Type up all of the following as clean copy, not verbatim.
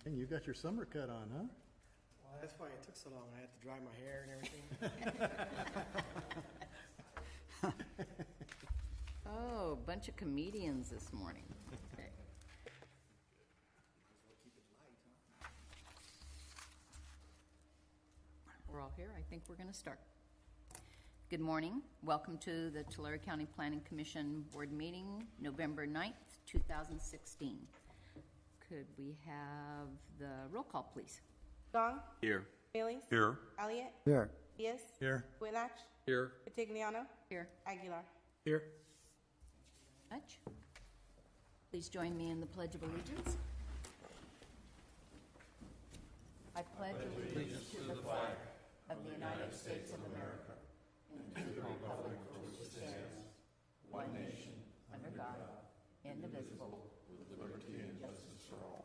And you got your summer cut on, huh? Well, that's why it took so long. I had to dry my hair and everything. Oh, a bunch of comedians this morning. Okay. We're all here. I think we're going to start. Good morning. Welcome to the Tulare County Planning Commission Board Meeting, November 9th, 2016. Could we have the roll call, please? Gong. Here. Bailey's. Here. Elliott. Here. Diaz. Here. Whitlatch. Here. Vitigliano. Here. Aguilar. Here. Much. Please join me in the Pledge of Allegiance. I pledge allegiance to the flag of the United States of America and to the republic for which it stands, one nation, under God, indivisible, with liberty and justice for all.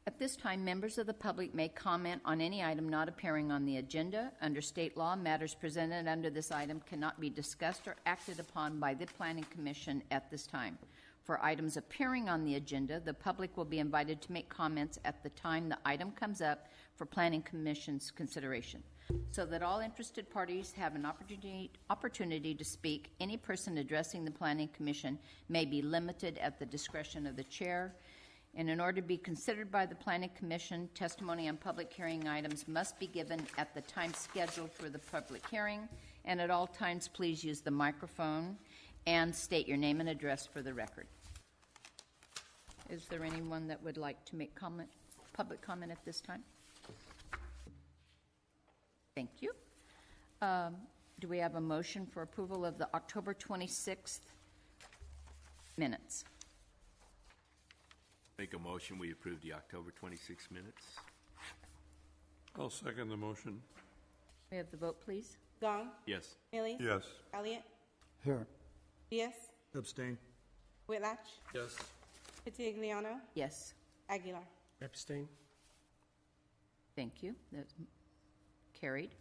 At this time, members of the public may comment on any item not appearing on the agenda. Under state law, matters presented under this item cannot be discussed or acted upon by the Planning Commission at this time. For items appearing on the agenda, the public will be invited to make comments at the time the item comes up for Planning Commission's consideration. So that all interested parties have an opportunity to speak, any person addressing the Planning Commission may be limited at the discretion of the chair. And in order to be considered by the Planning Commission, testimony on public hearing items must be given at the time scheduled for the public hearing, and at all times please use the microphone and state your name and address for the record. Is there anyone that would like to make public comment at this time? Thank you. Do we have a motion for approval of the October 26th minutes? Make a motion, we approve the October 26 minutes. I'll second the motion. We have the vote, please. Gong. Yes. Bailey's. Yes. Elliott. Here. Diaz. Abstain. Whitlatch. Yes. Vitigliano. Yes. Aguilar. Abstain. Thank you. That's carried.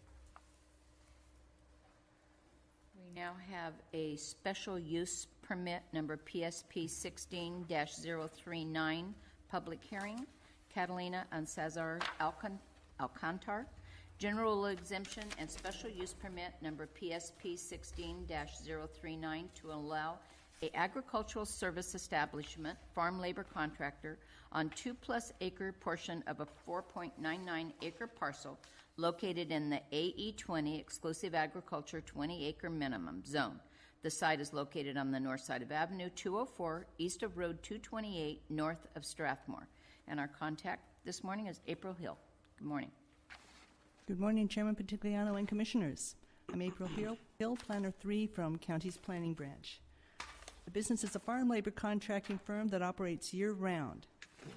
We now have a special use permit number PSP 16-039 public hearing. Catalina and Cesar Alcantar. General exemption and special use permit number PSP 16-039 to allow a agricultural service establishment, farm labor contractor, on 2+ acre portion of a 4.99 acre parcel located in the AE20 exclusive agriculture 20 acre minimum zone. The site is located on the north side of Avenue 204, east of Road 228, north of Strathmore. And our contact this morning is April Hill. Good morning. Good morning, Chairman Vitigliano and Commissioners. I'm April Hill, Planner 3 from County's Planning Branch. The business is a farm labor contracting firm that operates year-round.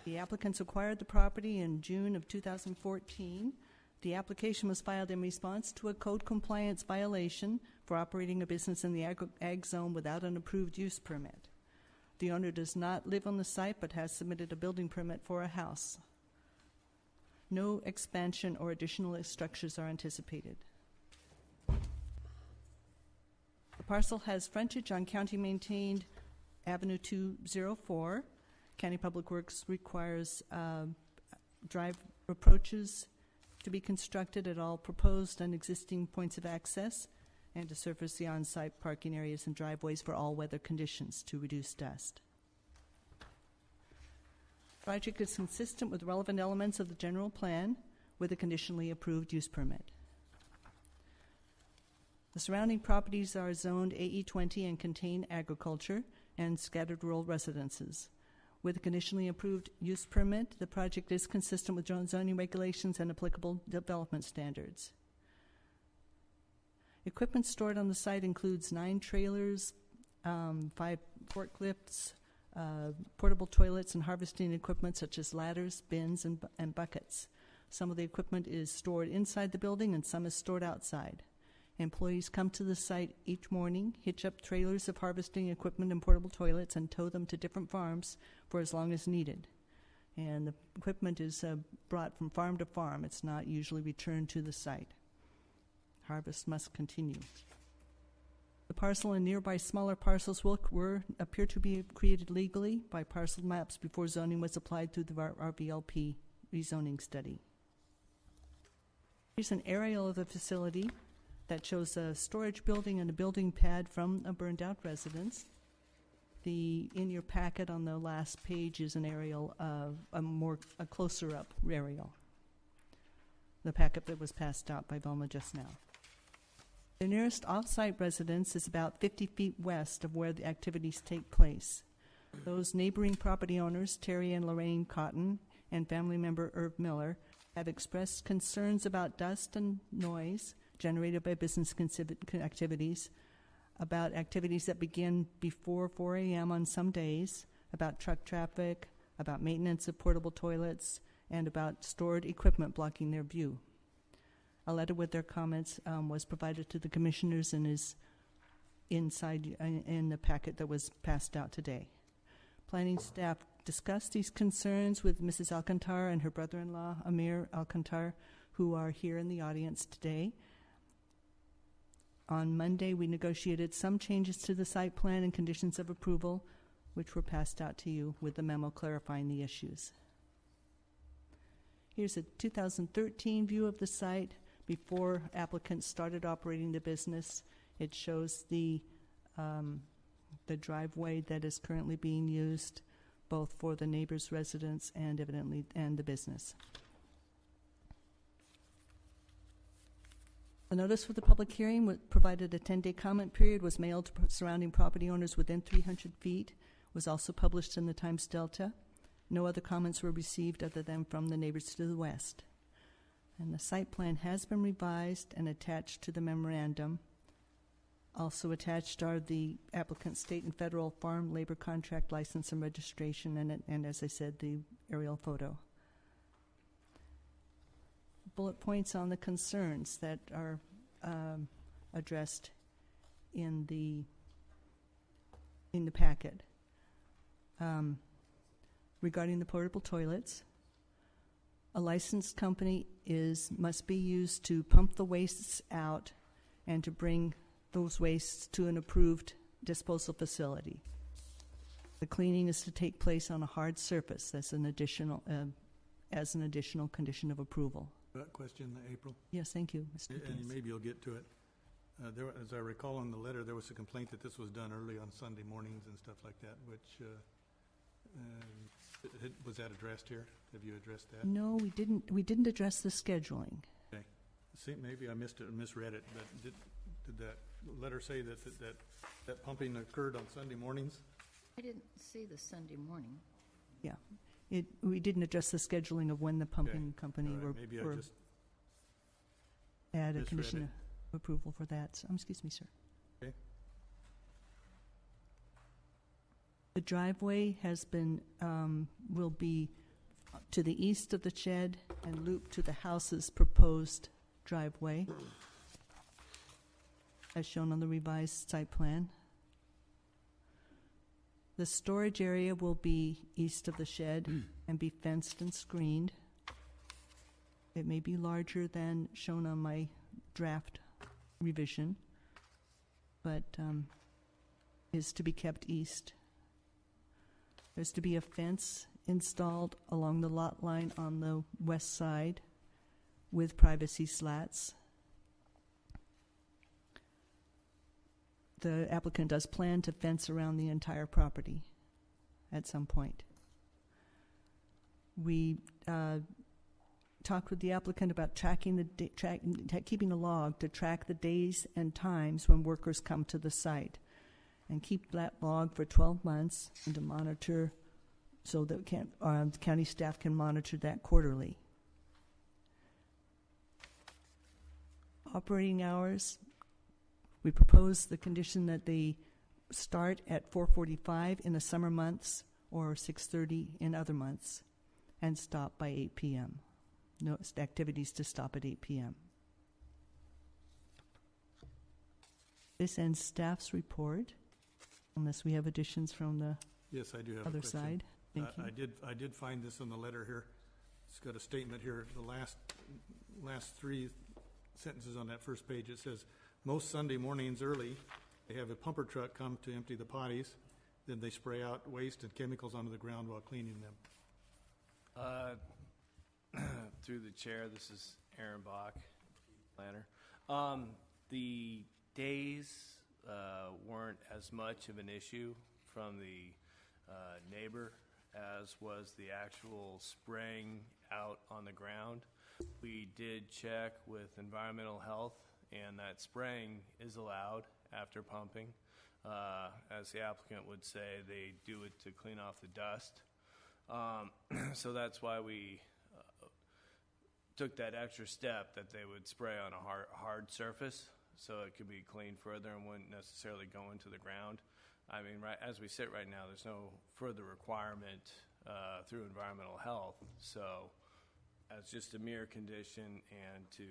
The applicants acquired the property in June of 2014. The application was filed in response to a code compliance violation for operating a business in the ag zone without an approved use permit. The owner does not live on the site but has submitted a building permit for a house. No expansion or additional structures are anticipated. The parcel has frontage on county-maintained Avenue 204. County Public Works requires drive approaches to be constructed at all proposed and existing points of access and to surface the on-site parking areas and driveways for all weather conditions to reduce dust. The project is consistent with relevant elements of the general plan with a conditionally approved use permit. The surrounding properties are zoned AE20 and contain agriculture and scattered rural residences. With a conditionally approved use permit, the project is consistent with zoning regulations and applicable development standards. Equipment stored on the site includes 9 trailers, 5 forklifts, portable toilets, and harvesting equipment such as ladders, bins, and buckets. Some of the equipment is stored inside the building and some is stored outside. Employees come to the site each morning, hitch up trailers of harvesting equipment and portable toilets, and tow them to different farms for as long as needed. and the equipment is brought from farm to farm. It's not usually returned to the site. Harvest must continue. The parcel and nearby smaller parcels appear to be created legally by parcel maps before zoning was applied through the RVLP rezoning study. Here's an aerial of the facility that shows a storage building and a building pad from a burned-out residence. In your packet on the last page is an aerial of a closer-up aerial. The packet that was passed out by Velma just now. The nearest off-site residence is about 50 feet west of where the activities take place. Those neighboring property owners, Terry and Lorraine Cotton, and family member Irv Miller, have expressed concerns about dust and noise generated by business activities, about activities that begin before 4 a.m. on some days, about truck traffic, about maintenance of portable toilets, and about stored equipment blocking their view. A letter with their comments was provided to the commissioners and is inside in the packet that was passed out today. Planning staff discussed these concerns with Mrs. Alcantar and her brother-in-law, Amir Alcantar, who are here in the audience today. On Monday, we negotiated some changes to the site plan and conditions of approval, which were passed out to you with the memo clarifying the issues. Here's a 2013 view of the site before applicants started operating the business. It shows the driveway that is currently being used, both for the neighbor's residence and evidently the business. A notice for the public hearing provided a 10-day comment period, was mailed to surrounding property owners within 300 feet, was also published in the Times Delta. No other comments were received other than from the neighbors to the west. And the site plan has been revised and attached to the memorandum. Also attached are the applicant's state and federal farm labor contract license and registration, and as I said, the aerial photo. Bullet points on the concerns that are addressed in the packet. Regarding the portable toilets, a licensed company must be used to pump the wastes out and to bring those wastes to an approved disposal facility. The cleaning is to take place on a hard surface as an additional condition of approval. That question, April, Yes, thank you, Mr. and Diaz. maybe you'll get to it. As I recall in the letter, there was a complaint that this was done early on Sunday mornings and stuff like that, which, was that addressed here? Have you addressed that? No, we didn't. We didn't address the scheduling. Okay. See, maybe I missed it, misread it, but did that letter say that pumping occurred on Sunday mornings? I didn't see the Sunday morning. Yeah, we didn't address the scheduling of when the pumping company All right, were maybe I just add a misread condition it. of approval for that. Excuse me, sir. Okay. The driveway will be to the east of the shed and loop to the house's proposed driveway, as shown on the revised site plan. The storage area will be east of the shed and be fenced and screened. It may be larger than shown on my draft revision, but is to be kept east. There's to be a fence installed along the lot line on the west side with privacy slats. The applicant does plan to fence around the entire property at some point. We talked with the applicant about keeping a log to track the days and times when workers come to the site, and keep that log for 12 months and to monitor so that county staff can monitor that quarterly. Operating hours, we propose the condition that they start at 4:45 in the summer months or 6:30 in other months and stop by 8 p.m. No activities to stop at 8 p.m. This ends staff's report, unless we have additions from the Yes, I do have a other question. side. Thank you. I did find this in the letter here. It's got a statement here, the last three sentences on that first page. It says, most Sunday mornings early, they have a pumper truck come to empty the potties. Then they spray out waste and chemicals onto the ground while cleaning them. Through the chair, this is Aaron Bach, planner. The days weren't as much of an issue from the neighbor as was the actual spraying out on the ground. We did check with environmental health, and that spraying is allowed after pumping. As the applicant would say, they do it to clean off the dust. So that's why we took that extra step that they would spray on a hard surface so it could be cleaned further and wouldn't necessarily go into the ground. I mean, right as we sit right now, there's no further requirement through environmental health. So as just a mere condition and to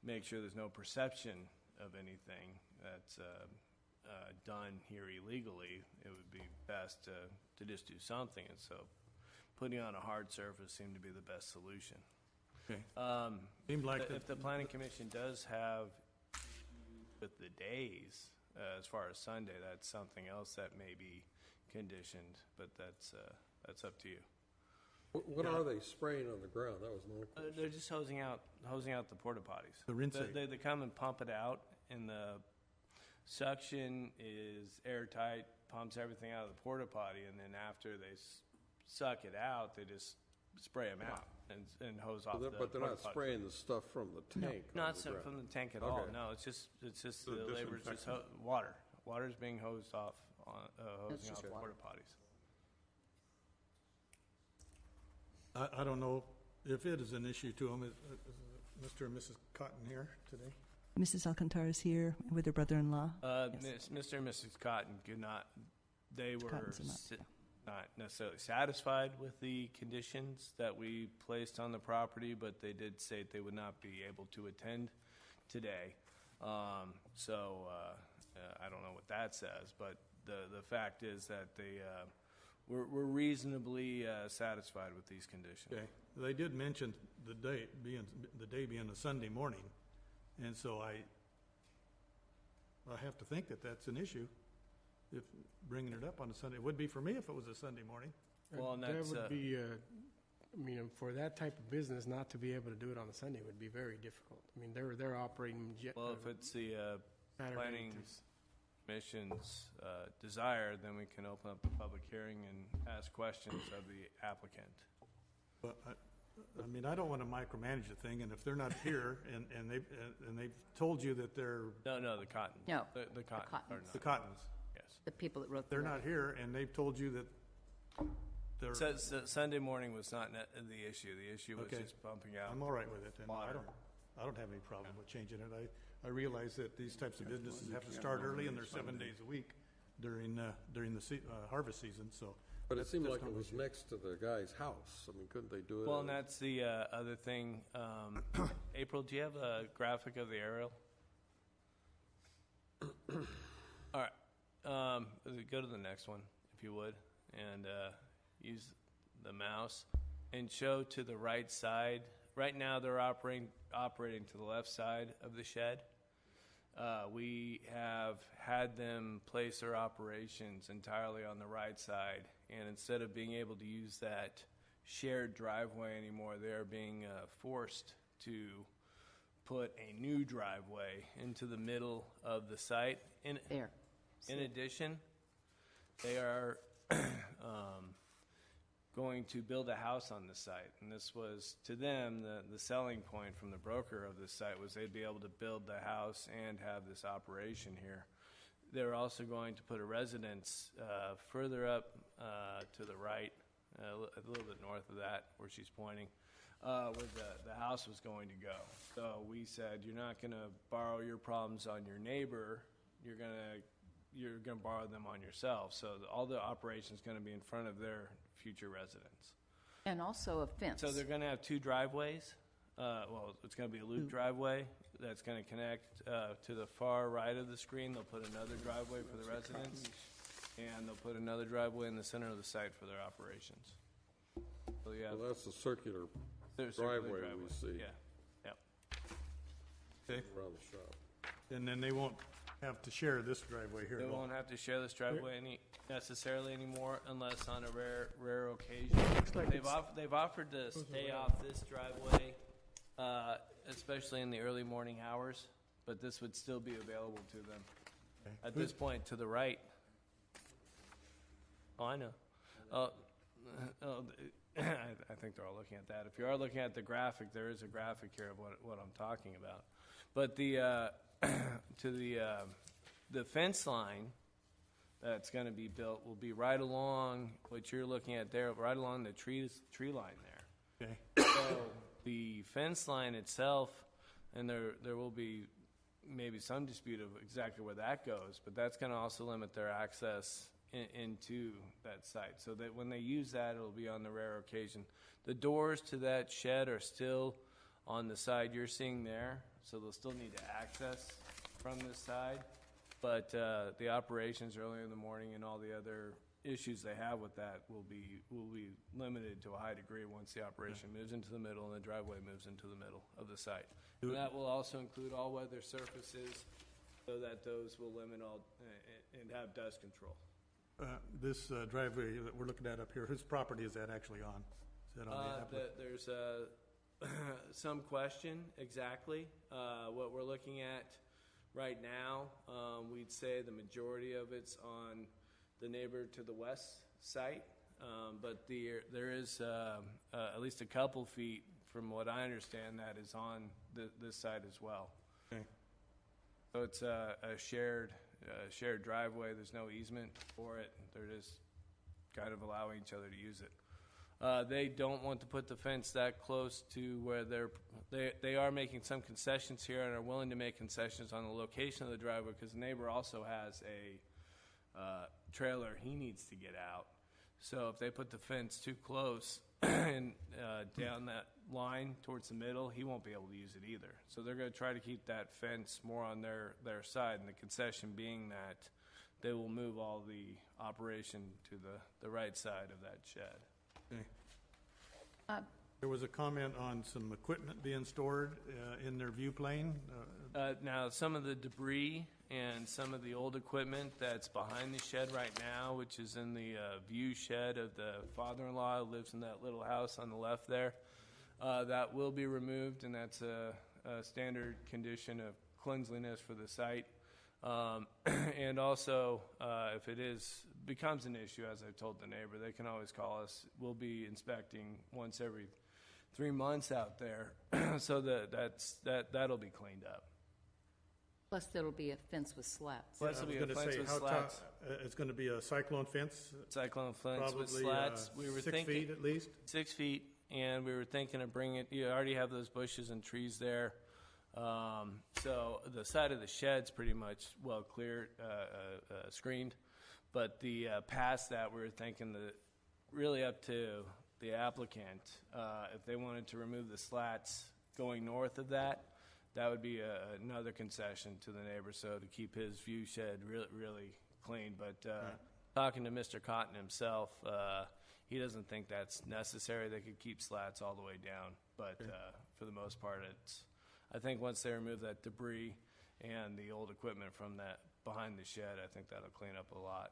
make sure there's no perception of anything that's done here illegally, it would be best to just do something. And so putting on a hard surface seemed to be the best solution. Okay. Seemed like If the Planning Commission does have with the days, as far as Sunday, that's something else that may be conditioned, but that's up to you. What are they spraying on the ground? That was my question. They're just hosing out the porta potties. The rinse They come and pump it out, and the suction is airtight, pumps everything out of the porta potty, and then after they suck it out, they just spray them out and hose off the But they're not porta potty. spraying the stuff from the tank. on Not the ground. from the tank at all. Okay. No, it's just So the labor is just water. Water's being hosed off hosing off the porta potties. I don't know if it is an issue to them. Is Mr. and Mrs. Cotton here today? Mrs. Alcantara is here with her brother-in-law. Mr. and Mrs. Cotton could not. They were Cottons are not. not necessarily satisfied with the conditions that we placed on the property, but they did say they would not be able to attend today. So I don't know what that says, but the fact is that they were reasonably satisfied with these conditions. Okay. They did mention the day being a Sunday morning, and so I have to think that that's an issue. If bringing it up on a Sunday, it would be for me if it was a Sunday morning. Well, and That that's would be, I mean, for that type of business, not to be able to do it on a Sunday would be very difficult. I mean, they're operating. well, if it's the Saturday planning to- commission's desire, then we can open up the public hearing and ask questions of the applicant. But I mean, I don't want to micromanage the thing, and if they're not here and they've told you that they're No, the cotton. No, the cotton. Are Cottons. the not. Cottons, Yes. The people that wrote the they're letter. not here, and they've told you that they're. So Sunday morning was not the issue. The issue was Okay. just bumping out. I'm all right with it, and Water. I don't have any problem with changing it. I realize that these types of businesses have to start early, and they're 7 days a week during the harvest season, so. But it seemed that's like it no was issue. next to the guy's house. I mean, couldn't they do it? Well, and that's the other thing. April, do you have a graphic of the aerial? All right. Go to the next one, if you would, and use the mouse and show to the right side. Right now, they're operating to the left side of the shed. We have had them place their operations entirely on the right side, and instead of being able to use that shared driveway anymore, they're being forced to put a new driveway into the middle of the site. There. In addition, they are going to build a house on the site, and this was, to them, the selling point from the broker of this site was they'd be able to build the house and have this operation here. They're also going to put a residence further up to the right, a little bit north of that, where she's pointing, where the house was going to go. So we said, you're not going to borrow your problems on your neighbor, you're going to borrow them on yourself. So all the operation's going to be in front of their future residents. And also a fence. So they're going to have two driveways. Well, it's going to be a loop driveway that's going to connect to the far right of the screen. They'll put another driveway for the residents. and they'll put another driveway in the center of the site for their operations. So, yeah. Well, that's the circular there's circular driveway we see. Yeah, yep. Okay, around the shop. and then they won't have to share this driveway here They at all. won't have to share this driveway necessarily anymore unless on a rare occasion. like They've offered to stay off this driveway, especially in the early morning hours, but this would still be available to them. Okay. At this point, to the right. Oh, I know. I think they're all looking at that. If you are looking at the graphic, there is a graphic here of what I'm talking about. But the the fence line that's going to be built will be right along what you're looking at there, right along the tree line there. Okay, So the fence line itself, and there will be maybe some dispute of exactly where that goes, but that's going to also limit their access into that site. So that when they use that, it'll be on the rare occasion. The doors to that shed are still on the side you're seeing there, so they'll still need to access from this side. But the operations early in the morning and all the other issues they have with that will be limited to a high degree once the operation moves into the middle and the driveway moves into the middle of the site. And that will also include all weather surfaces, so that those will limit all and have dust control. this driveway that we're looking at up here, whose property is that actually on? Is that on the applicant? There's some question exactly. What we're looking at right now, we'd say the majority of it's on the neighbor to the west site, but there is at least a couple feet, from what I understand, that is on this side as well. Okay. So it's a shared driveway. There's no easement for it. They're just kind of allowing each other to use it. They don't want to put the fence that close to where they are making some concessions here and are willing to make concessions on the location of the driveway, because the neighbor also has a trailer he needs to get out. So if they put the fence too close and down that line towards the middle, he won't be able to use it either. So they're going to try to keep that fence more on their side, and the concession being that they will move all the operation to the right side of that shed. Okay. There was a comment on some equipment being stored in their view plane. Now, some of the debris and some of the old equipment that's behind the shed right now, which is in the view shed of the father-in-law who lives in that little house on the left there, that will be removed, and that's a standard condition of cleanliness for the site. And also, if it becomes an issue, as I've told the neighbor, they can always call us. We'll be inspecting once every 3 months out there, so that'll be cleaned up. Plus, there'll be a fence with slats. Plus, I there'll was be a going to fence say, with how slats. it's going to be a cyclone fence, Cyclone fence with probably slats. We were 6 thinking feet at least. 6 feet, and we were thinking of bringing it. You already have those bushes and trees there, so the side of the shed's pretty much well cleared, screened. But the past that, we were thinking that really up to the applicant, if they wanted to remove the slats going north of that, that would be another concession to the neighbor, so to keep his view shed really clean. But talking to Mr. Cotton himself, he doesn't think that's necessary. They could keep slats all the way down, but for the most part, I think once they remove that debris and the old equipment from that behind the shed, I think that'll clean up a lot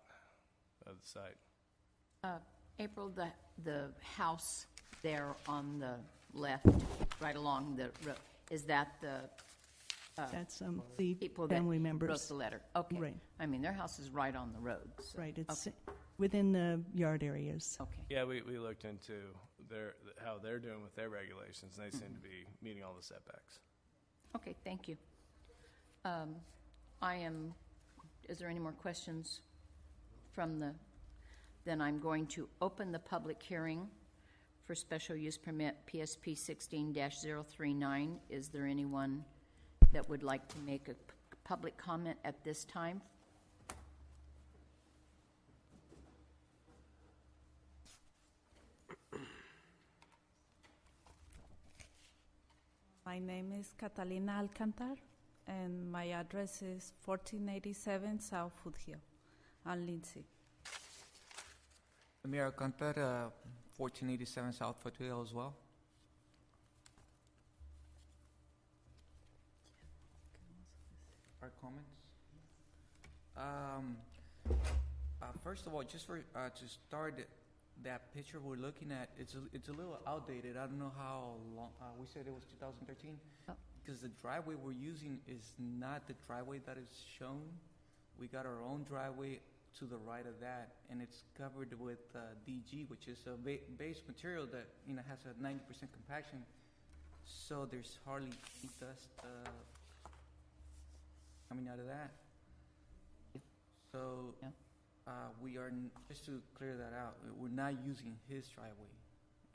of the site. April, the house there on the left, right along the road, is that the That's the people that family wrote members. the letter? Okay. Right. I mean, their house is right on the road. So. Right, it's Okay. within the yard areas. Okay. Yeah, we looked into how they're doing with their regulations, and they seem to be meeting all the setbacks. Okay, thank you. Is there any more questions from then I'm going to open the public hearing for special use permit PSP 16-039. Is there anyone that would like to make a public comment at this time? My name is Catalina Alcantar, and my address is 1487 South Foothill on Lindsay. Amir Alcantara, 1487 South Foothill as well. Our comments? First of all, just for to start, that picture we're looking at, it's a little outdated. I don't know how long. We said it was 2013, because the driveway we're using is not the driveway that is shown. We got our own driveway to the right of that, and it's covered with DG, which is a base material that has a 90% compaction. So there's hardly any dust coming out of that. So we are, just to clear that out, we're not using his driveway,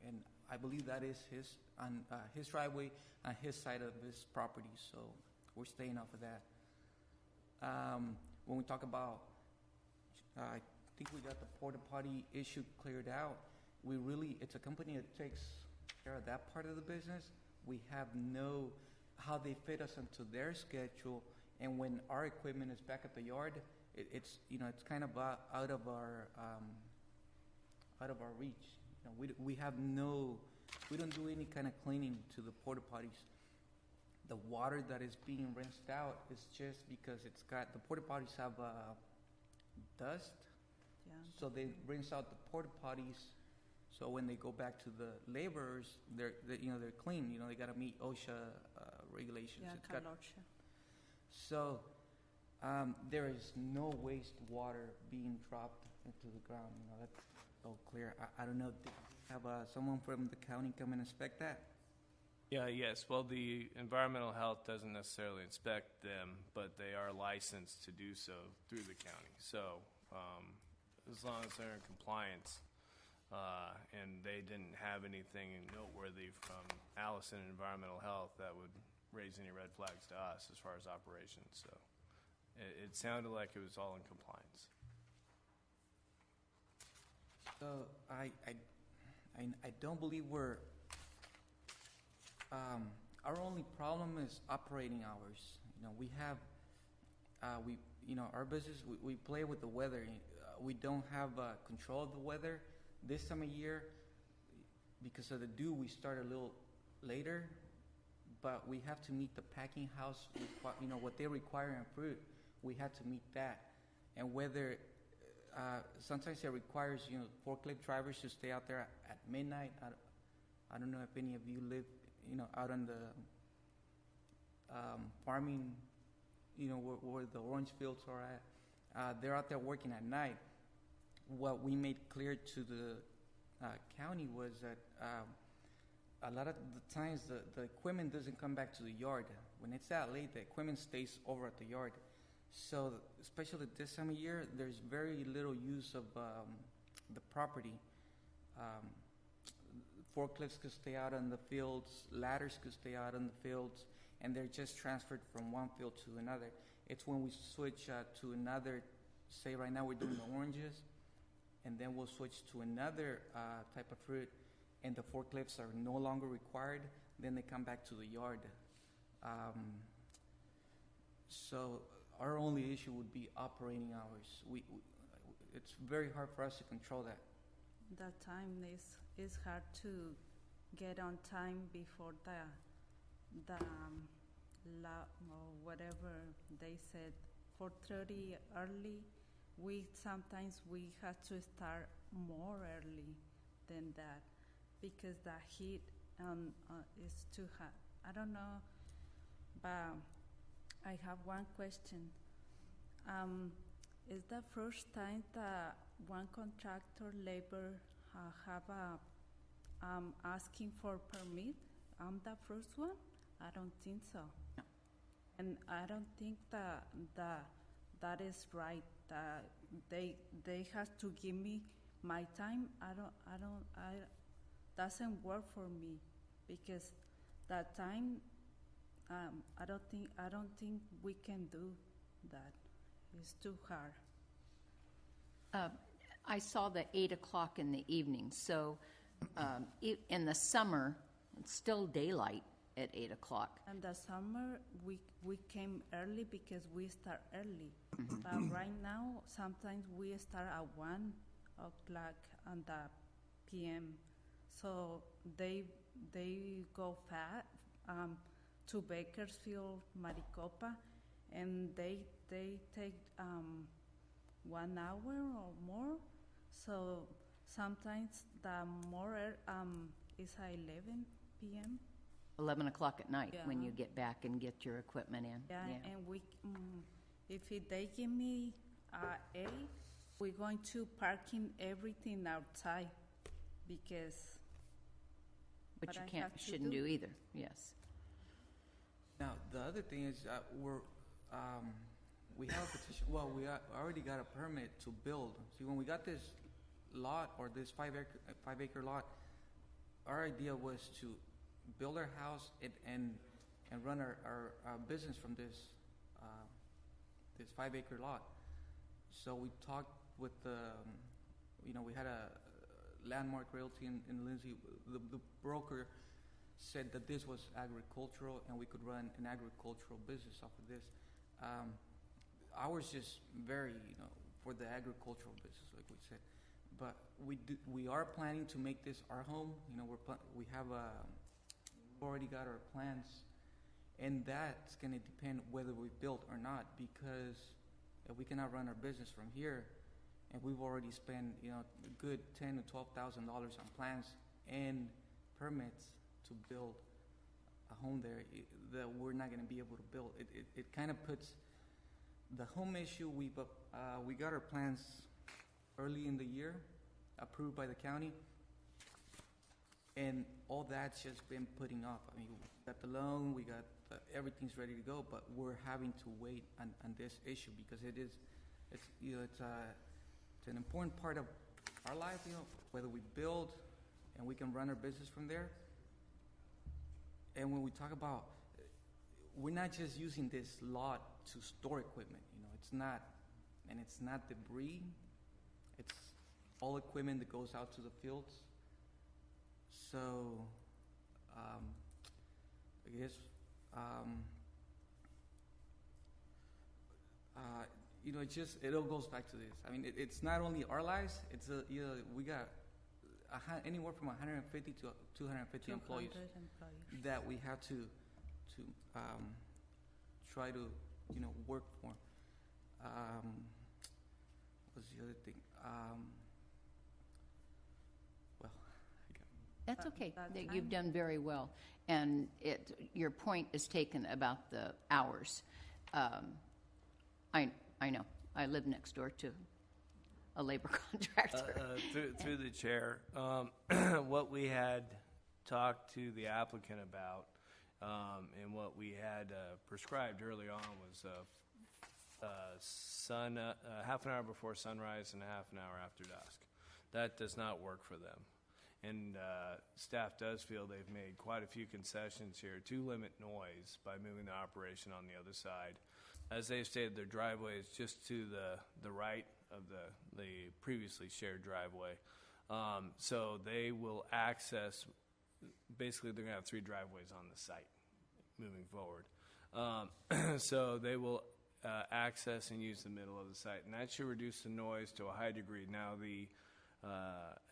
and I believe that is his driveway on his side of his property. So we're staying off of that. When we talk about, I think we got the porta potty issue cleared out. It's a company that takes care of that part of the business. We have how they fit us into their schedule, and when our equipment is back at the yard, it's kind of out of our reach. We don't do any kind of cleaning to the porta potties. The water that is being rinsed out is just because the porta potties have dust, so they rinse out the porta potties. So when they go back to the laborers, they're clean. They got to meet OSHA regulations. So there is no wastewater being dropped into the ground. That's all clear. I don't know. Did you have someone from the county come and inspect that? Yes. Well, the environmental health doesn't necessarily inspect them, but they are licensed to do so through the county. So as long as they're in compliance, and they didn't have anything noteworthy from Allison Environmental Health that would raise any red flags to us as far as operations. So it sounded like it was all in compliance. So I don't believe we're. Our only problem is operating hours. We have, our business. We play with the weather. We don't have control of the weather this time of year. Because of the dew, we start a little later, but we have to meet the packing house. What they require in fruit, we have to meet that. And whether sometimes it requires forklift drivers to stay out there at midnight. I don't know if any of you live out on the farming, where the orange fields are at. They're out there working at night. What we made clear to the county was that a lot of the times the equipment doesn't come back to the yard. When it's that late, the equipment stays over at the yard. So especially this time of year, there's very little use of the property. Forklifts could stay out on the fields, ladders could stay out on the fields, and they're just transferred from one field to another. It's when we switch to another, say right now we're doing the oranges, and then we'll switch to another type of fruit, and the forklifts are no longer required, then they come back to the yard. So our only issue would be operating hours. It's very hard for us to control that. That time is hard to get on time before the or whatever they said 4:30 early. Sometimes we had to start more early than that because the heat is too hot. I don't know, but I have one question. Is the first time that one contractor labor have asking for permit? The first one? I don't think so. No. And I don't think that is right. They have to give me my time. Doesn't work for me because that time. I don't think we can do that. It's too hard. I saw the 8 o'clock in the evening, so in the summer, it's still daylight at 8 o'clock. In the summer, we came early because we start early. But right now, sometimes we start at 1 o'clock on the p.m. So they go to Bakersfield, Maricopa, and they take 1 hour or more. So sometimes the more is at 11 p.m. 11 o'clock at night when Yeah. you get back and get your equipment in. Yeah, and they give me 8, we're going to parking everything outside because Which what you I can't, have to shouldn't do either, yes. Now, the other thing is we have a petition, well, already got a permit to build. See, when we got this lot, or this 5-acre lot, our idea was to build our house and run our business from this 5-acre lot. So we talked with we had a Landmark Realty in Lindsay. The broker said that this was agricultural and we could run an agricultural business off of this. Ours just very, for the agricultural business, like we said. But we are planning to make this our home. We have we've already got our plans, and that's going to depend whether we build or not, because if we cannot run our business from here, and we've already spent a good $10,000 to $12,000 on plans and permits to build a home there, that we're not going to be able to build. It kind of puts the home issue. We got our plans early in the year, approved by the county, and all that's just been putting up. I mean, we got the loan, we got everything's ready to go, but we're having to wait on this issue because it's an important part of our life. Whether we build and we can run our business from there. And when we talk about, we're not just using this lot to store equipment. It's not debris. It's all equipment that goes out to the fields. So, I guess, it all goes back to this. I mean, it's not only our lives. It's we got anywhere from 150 to 250 employees that we have to try to work for. What's the other thing? That's okay. that You've time. done very well. And your point is taken about the hours. I know. I live next door to a labor contractor. Through the chair, what we had talked to the applicant about and what we had prescribed early on was half an hour before sunrise and a half an hour after dusk. That does not work for them. And staff does feel they've made quite a few concessions here to limit noise by moving the operation on the other side. As they've stated, their driveway is just to the right of the previously shared driveway. So they will access, basically they're going to have 3 driveways on the site moving forward. So they will access and use the middle of the site. And that should reduce the noise to a high degree. Now the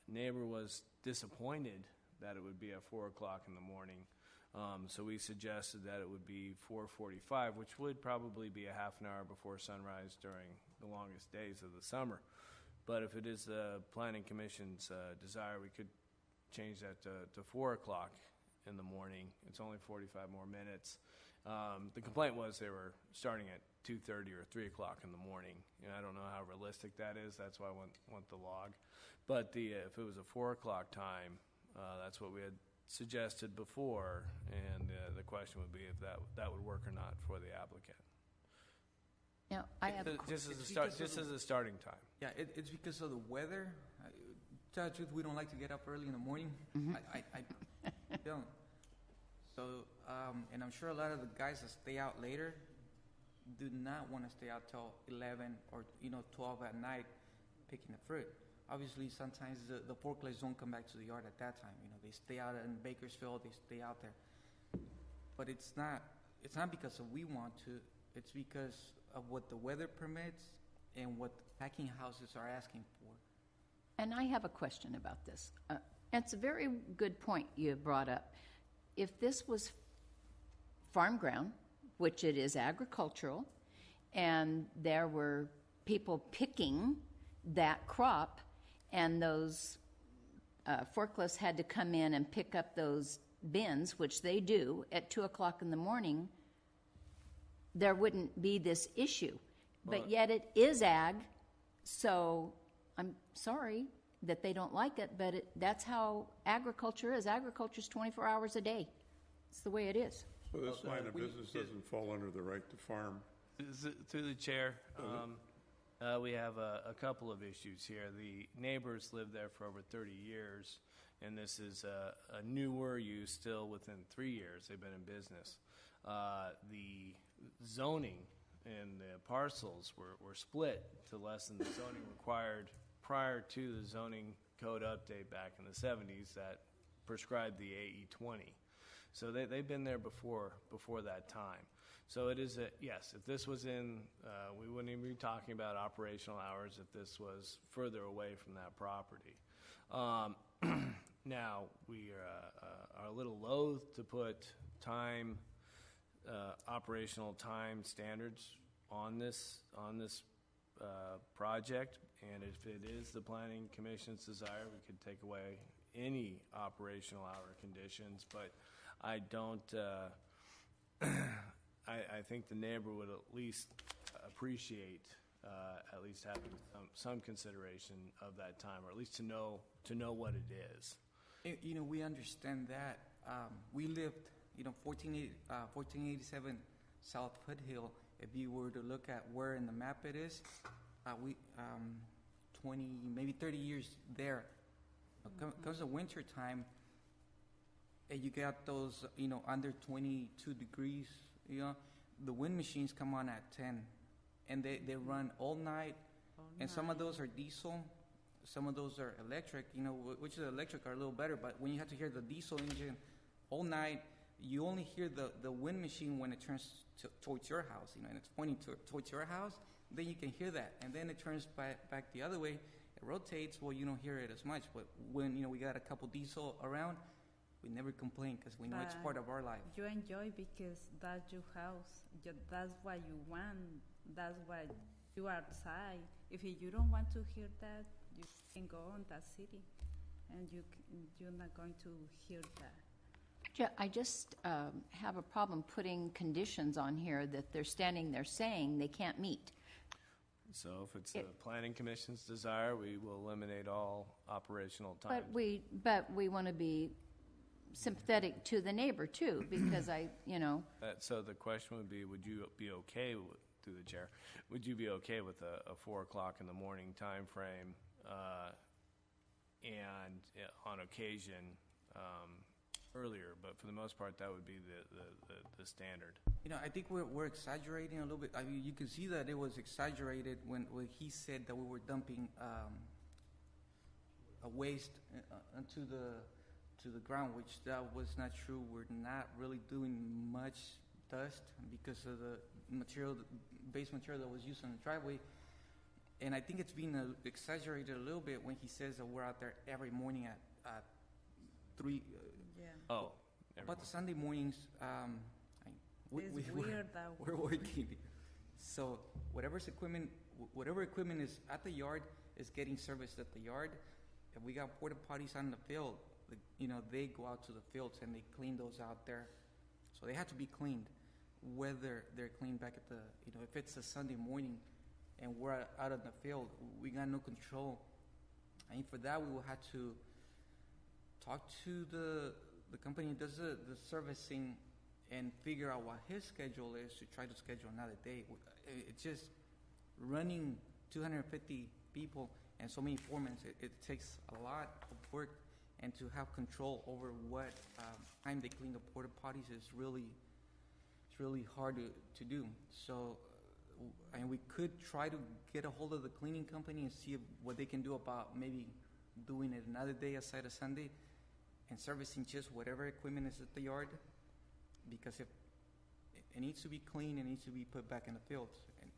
neighbor was disappointed that it would be at 4 o'clock in the morning. So we suggested that it would be 4:45, which would probably be a half an hour before sunrise during the longest days of the summer. But if it is the Planning Commission's desire, we could change that to 4 o'clock in the morning. It's only 45 more minutes. The complaint was they were starting at 2:30 or 3 o'clock in the morning. I don't know how realistic that is. That's why I want the log. But if it was a 4 o'clock time, that's what we had suggested before, and the question would be if that would work or not for the applicant. Now, I have Just as a starting time. Yeah, it's because of the weather. To tell the truth, we don't like to get up early in the morning. I don't. So, and I'm sure a lot of the guys that stay out later do not want to stay out till 11 or 12 at night picking the fruit. Obviously, sometimes the forklifts don't come back to the yard at that time. They stay out in Bakersfield. They stay out there. But it's not because we want to. It's because of what the weather permits and what packing houses are asking for. And I have a question about this. It's a very good point you brought up. If this was farm ground, which it is agricultural, and there were people picking that crop, and those forklifts had to come in and pick up those bins, which they do, at 2 o'clock in the morning, there wouldn't be this issue. But yet it is ag, so I'm sorry that they don't like it, but that's how agriculture is. Agriculture's 24 hours a day. It's the way it is. So this line of business doesn't fall under the right to farm? Through the chair, we have a couple of issues here. The neighbors lived there for over 30 years, and this is a newer use still within 3 years they've been in business. The zoning and the parcels were split to less than the zoning required prior to the zoning code update back in the 70s that prescribed the AE 20. So they've been there before that time. So it is yes, if this was in, we wouldn't even be talking about operational hours if this was further away from that property. Now, we are a little loath to put operational time standards on this project, and if it is the Planning Commission's desire, we could take away any operational hour conditions, but I don't, I think the neighbor would at least appreciate at least having some consideration of that time, or at least to know what it is. You know, we understand that. We lived, 1487 South Foothill. If you were to look at where in the map it is, we 20, maybe 30 years there. Comes the winter time, and you got those, under 22 degrees, the wind machines come on at 10, and they run all night, and some of those are diesel, some of those are electric, which is electric are a little better, but when you have to hear the diesel engine all night, you only hear the wind machine when it turns towards your house, and it's pointing towards your house, then you can hear that, and then it turns back the other way, it rotates, well, you don't hear it as much, but when, we got a couple diesel around, we never complain because we know it's part of our life. You enjoy because that's your house. That's what you want. That's what you are outside. If you don't want to hear that, you can go on that city, and you're not going to hear that. I just have a problem putting conditions on here that they're standing there saying they can't meet. So if it's the Planning Commission's desire, we will eliminate all operational time. But we want to be sympathetic to the neighbor too, because So the question would be, would you be okay with, through the chair, would you be okay with a 4 o'clock in the morning time frame, and on occasion earlier? But for the most part, that would be the standard. I think we're exaggerating a little bit. I mean, you can see that it was exaggerated when he said that we were dumping a waste onto the ground, which that was not true. We're not really doing much dust because of the base material that was used on the driveway. And I think it's been exaggerated a little bit when he says that we're out there every morning at 3. About the Sunday mornings, It's weird that we're working. So whatever equipment is at the yard is getting serviced at the yard. If we got porta potties on the field, they go out to the fields and they clean those out there. So they have to be cleaned, whether they're cleaned back at the, if it's a Sunday morning and we're out in the field, we got no control. And for that, we will have to talk to the company that does the servicing and figure out what his schedule is to try to schedule another day. It's just running 250 people and so many foremen. It takes a lot of work, and to have control over what time they clean the porta potties is really hard to do. So, and we could try to get a hold of the cleaning company and see what they can do about maybe doing it another day aside of Sunday and servicing just whatever equipment is at the yard, because if it needs to be cleaned, it needs to be put back in the fields, and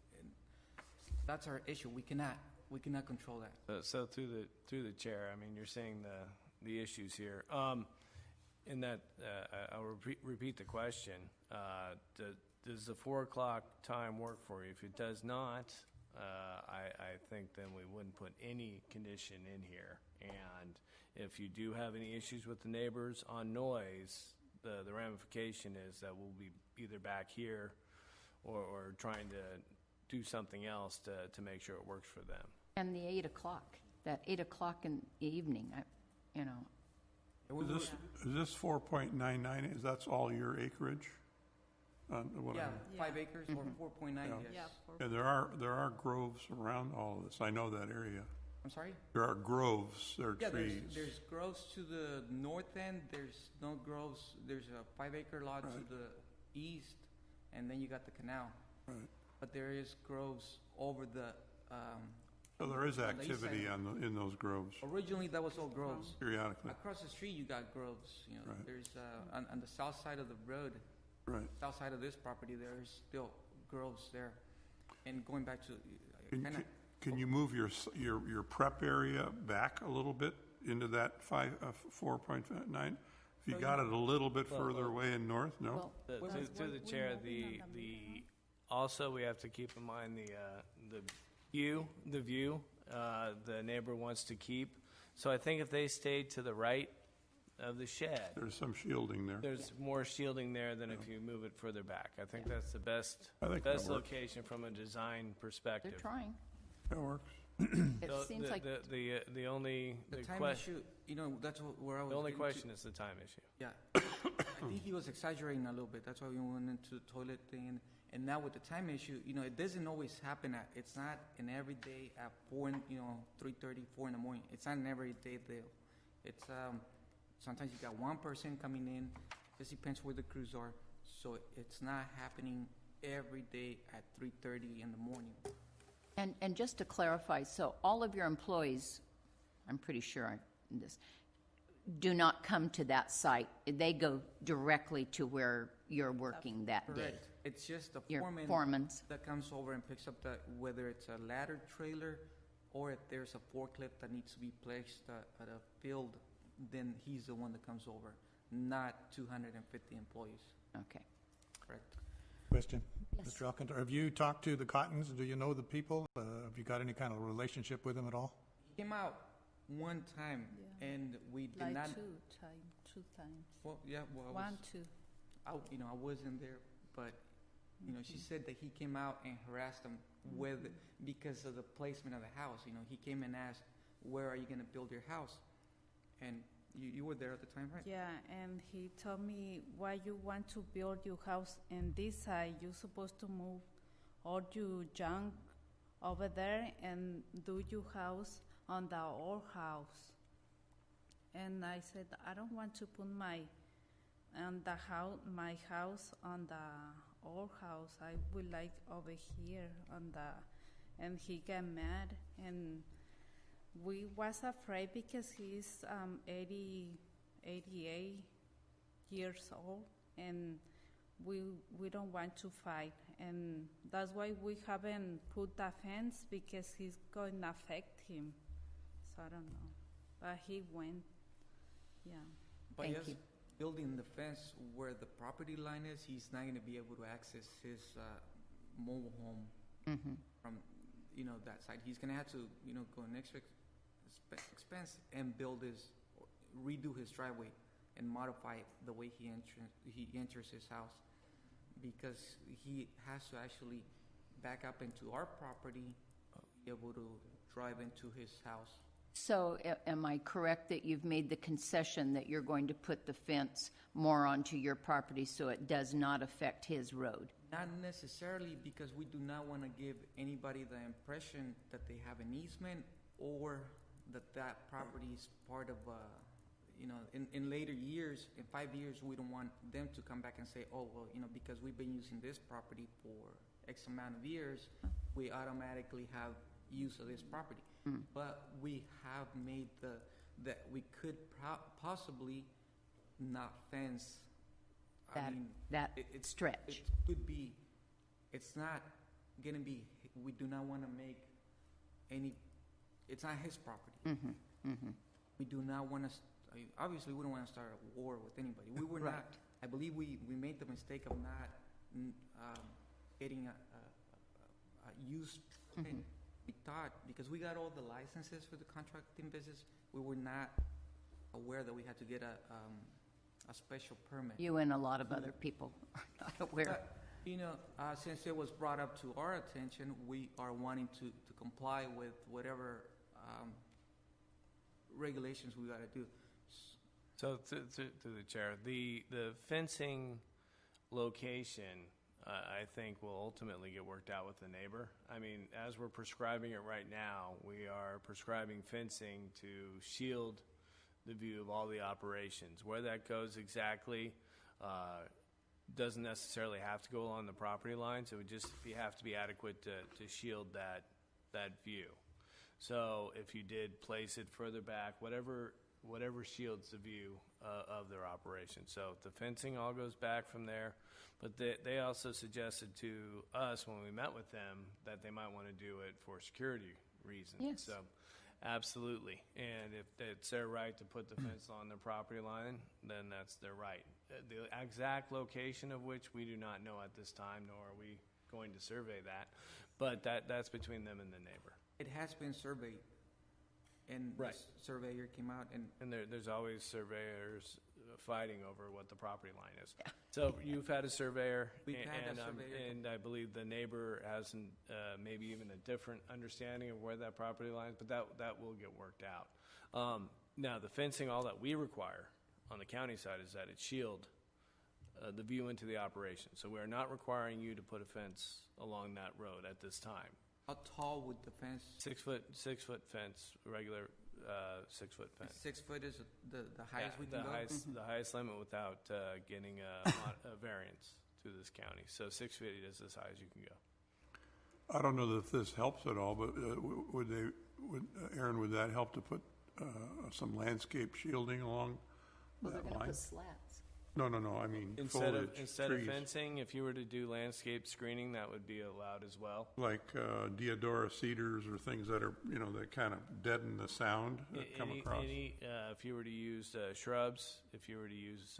that's our issue. We cannot we cannot control that. So through the chair, I mean, you're seeing the issues here. In that, I'll repeat the question. Does the 4 o'clock time work for you? If it does not, I think then we wouldn't put any condition in here. And if you do have any issues with the neighbors on noise, the ramification is that we'll be either back here or trying to do something else to make sure it works for them. And the 8 o'clock, that 8 o'clock in the evening, you know. Is this 4.99, is that's all your acreage? What I- Yeah, 5 acres or 4.9, Yeah. yes. Yeah, for Yeah, there are groves around all of this. I know that area. I'm sorry? There are groves, there are Yeah, trees. there's groves to the north end, there's no groves, there's a 5-acre lot to Right. the east, and then you got the canal. Right. But there is groves over the, So there is on the east activity side. in those groves Originally, that was all groves. periodically. Across the street, you got groves, you know, Right. there's, on the south side of the road, Right. south side of this property, there's still groves there. And going back to, kinda, Can you move your prep area back a little bit into that 4.9? If you got it a little bit further away in north, no? Well, Through the chair, also we have to keep in mind the view the neighbor wants to keep. So I think if they stayed to the right of the shed, There's some shielding there. there's more shielding there than if you move it further back. I think that's the best I think that works. location from a design They're perspective. trying. That works. It So seems like, the only the time question issue, you know, that's where I was the only getting to. question is the time issue. Yeah, I think he was exaggerating a little bit. That's why we went into the toilet thing. And now with the time issue, you know, it doesn't always happen it's not an everyday at 3:30, 4 in the morning. It's not an everyday deal. It's, sometimes you got one person coming in. Just depends where the crews are. So it's not happening every day at 3:30 in the morning. and just to clarify, so all of your employees, I'm pretty sure in this, do not come to that site. They go directly to where you're working that day. Correct. It's just the Your foreman foremans. that comes over and picks up whether it's a ladder trailer or if there's a forklift that needs to be placed at a field, then he's the one that comes over, not 250 employees. Okay. Correct. Question, Yes. Mr. Alcantara, have you talked to the Cottons? Do you know the people? Have you got any kind of relationship with them at all? He came out one time, Yeah. and we did like not. two times. Well, yeah. Well, One, two. I wasn't there, but she said that he came out and harassed them because of the placement of the house. He came and asked, "Where are you going to build your house?" And you were there at the time, right? Yeah, and he told me, why you want to build your house in this side? You're supposed to move all your junk over there and do your house on the old house. And I said, I don't want to put my house on the old house. I would like over here on the. And he got mad, and we was afraid because he's 88 years old, and we don't want to fight, and that's why we haven't put the fence, because he's going to affect him. So I don't know, but he went. Yeah. But Thank yes, you. building the fence where the property line is, he's not going to be able to access his mobile home Mm-hmm. from that side. He's going to have to go an extra expense and redo his driveway and modify the way he enters his house, because he has to actually back up into our property, be able to drive into his house. So am I correct that you've made the concession that you're going to put the fence more onto your property so it does not affect his road? Not necessarily, because we do not want to give anybody the impression that they have an easement or that property is part of, in later years, in 5 years, we don't want them to come back and say, oh, well, because we've been using this property for X amount of years, we automatically have use of this property. Mm. But we have made that we could possibly not fence. That stretch. It could be, it's not going to be, we do not want to make any it's not his property. We do not want to, obviously, we don't want to start a war with anybody. We were not, Right. I believe we made the mistake of not getting a use permit. We thought, because we got all the licenses for the contracting business, we were not aware that we had to get a special permit. You and a lot of other people are not aware. But, you know, since it was brought up to our attention, we are wanting to comply with whatever regulations we got to do. So to the chair, the fencing location, I think will ultimately get worked out with the neighbor. I mean, as we're prescribing it right now, we are prescribing fencing to shield the view of all the operations. Where that goes exactly doesn't necessarily have to go along the property lines. It would just have to be adequate to shield that view. So if you did place it further back, whatever shields the view of their operation. So the fencing all goes back from there. But they also suggested to us when we met with them that they might want to do it for security reasons. Yes. So absolutely. And if it's their right to put the fence on their property line, then that's their right. The exact location of which we do not know at this time, nor are we going to survey that. But that's between them and the neighbor. It has been surveyed, and Right. the surveyor came out and And there's always surveyors fighting over what the property line is. So you've had a surveyor, We've had a and, surveyor. and I believe the neighbor has maybe even a different understanding of where that property line is, but that will get worked out. Now, the fencing, all that we require on the county side is that it shield the view into the operation. So we're not requiring you to put a fence along that road at this time. how tall would the fence? 6 foot fence, regular 6 foot fence. 6 foot is the highest we the can go? the highest limit without getting a variance through this county. So 6 feet is as high as you can go. I don't know if this helps at all, but Aaron, would that help to put some landscape shielding along Well, they're that going to line? put slats. No, I mean Instead foliage, of trees. fencing, if you were to do landscape screening, that would be allowed as well. Like deodora cedars or things that are, that kind of deaden the sound that come across. If you were to use shrubs, if you were to use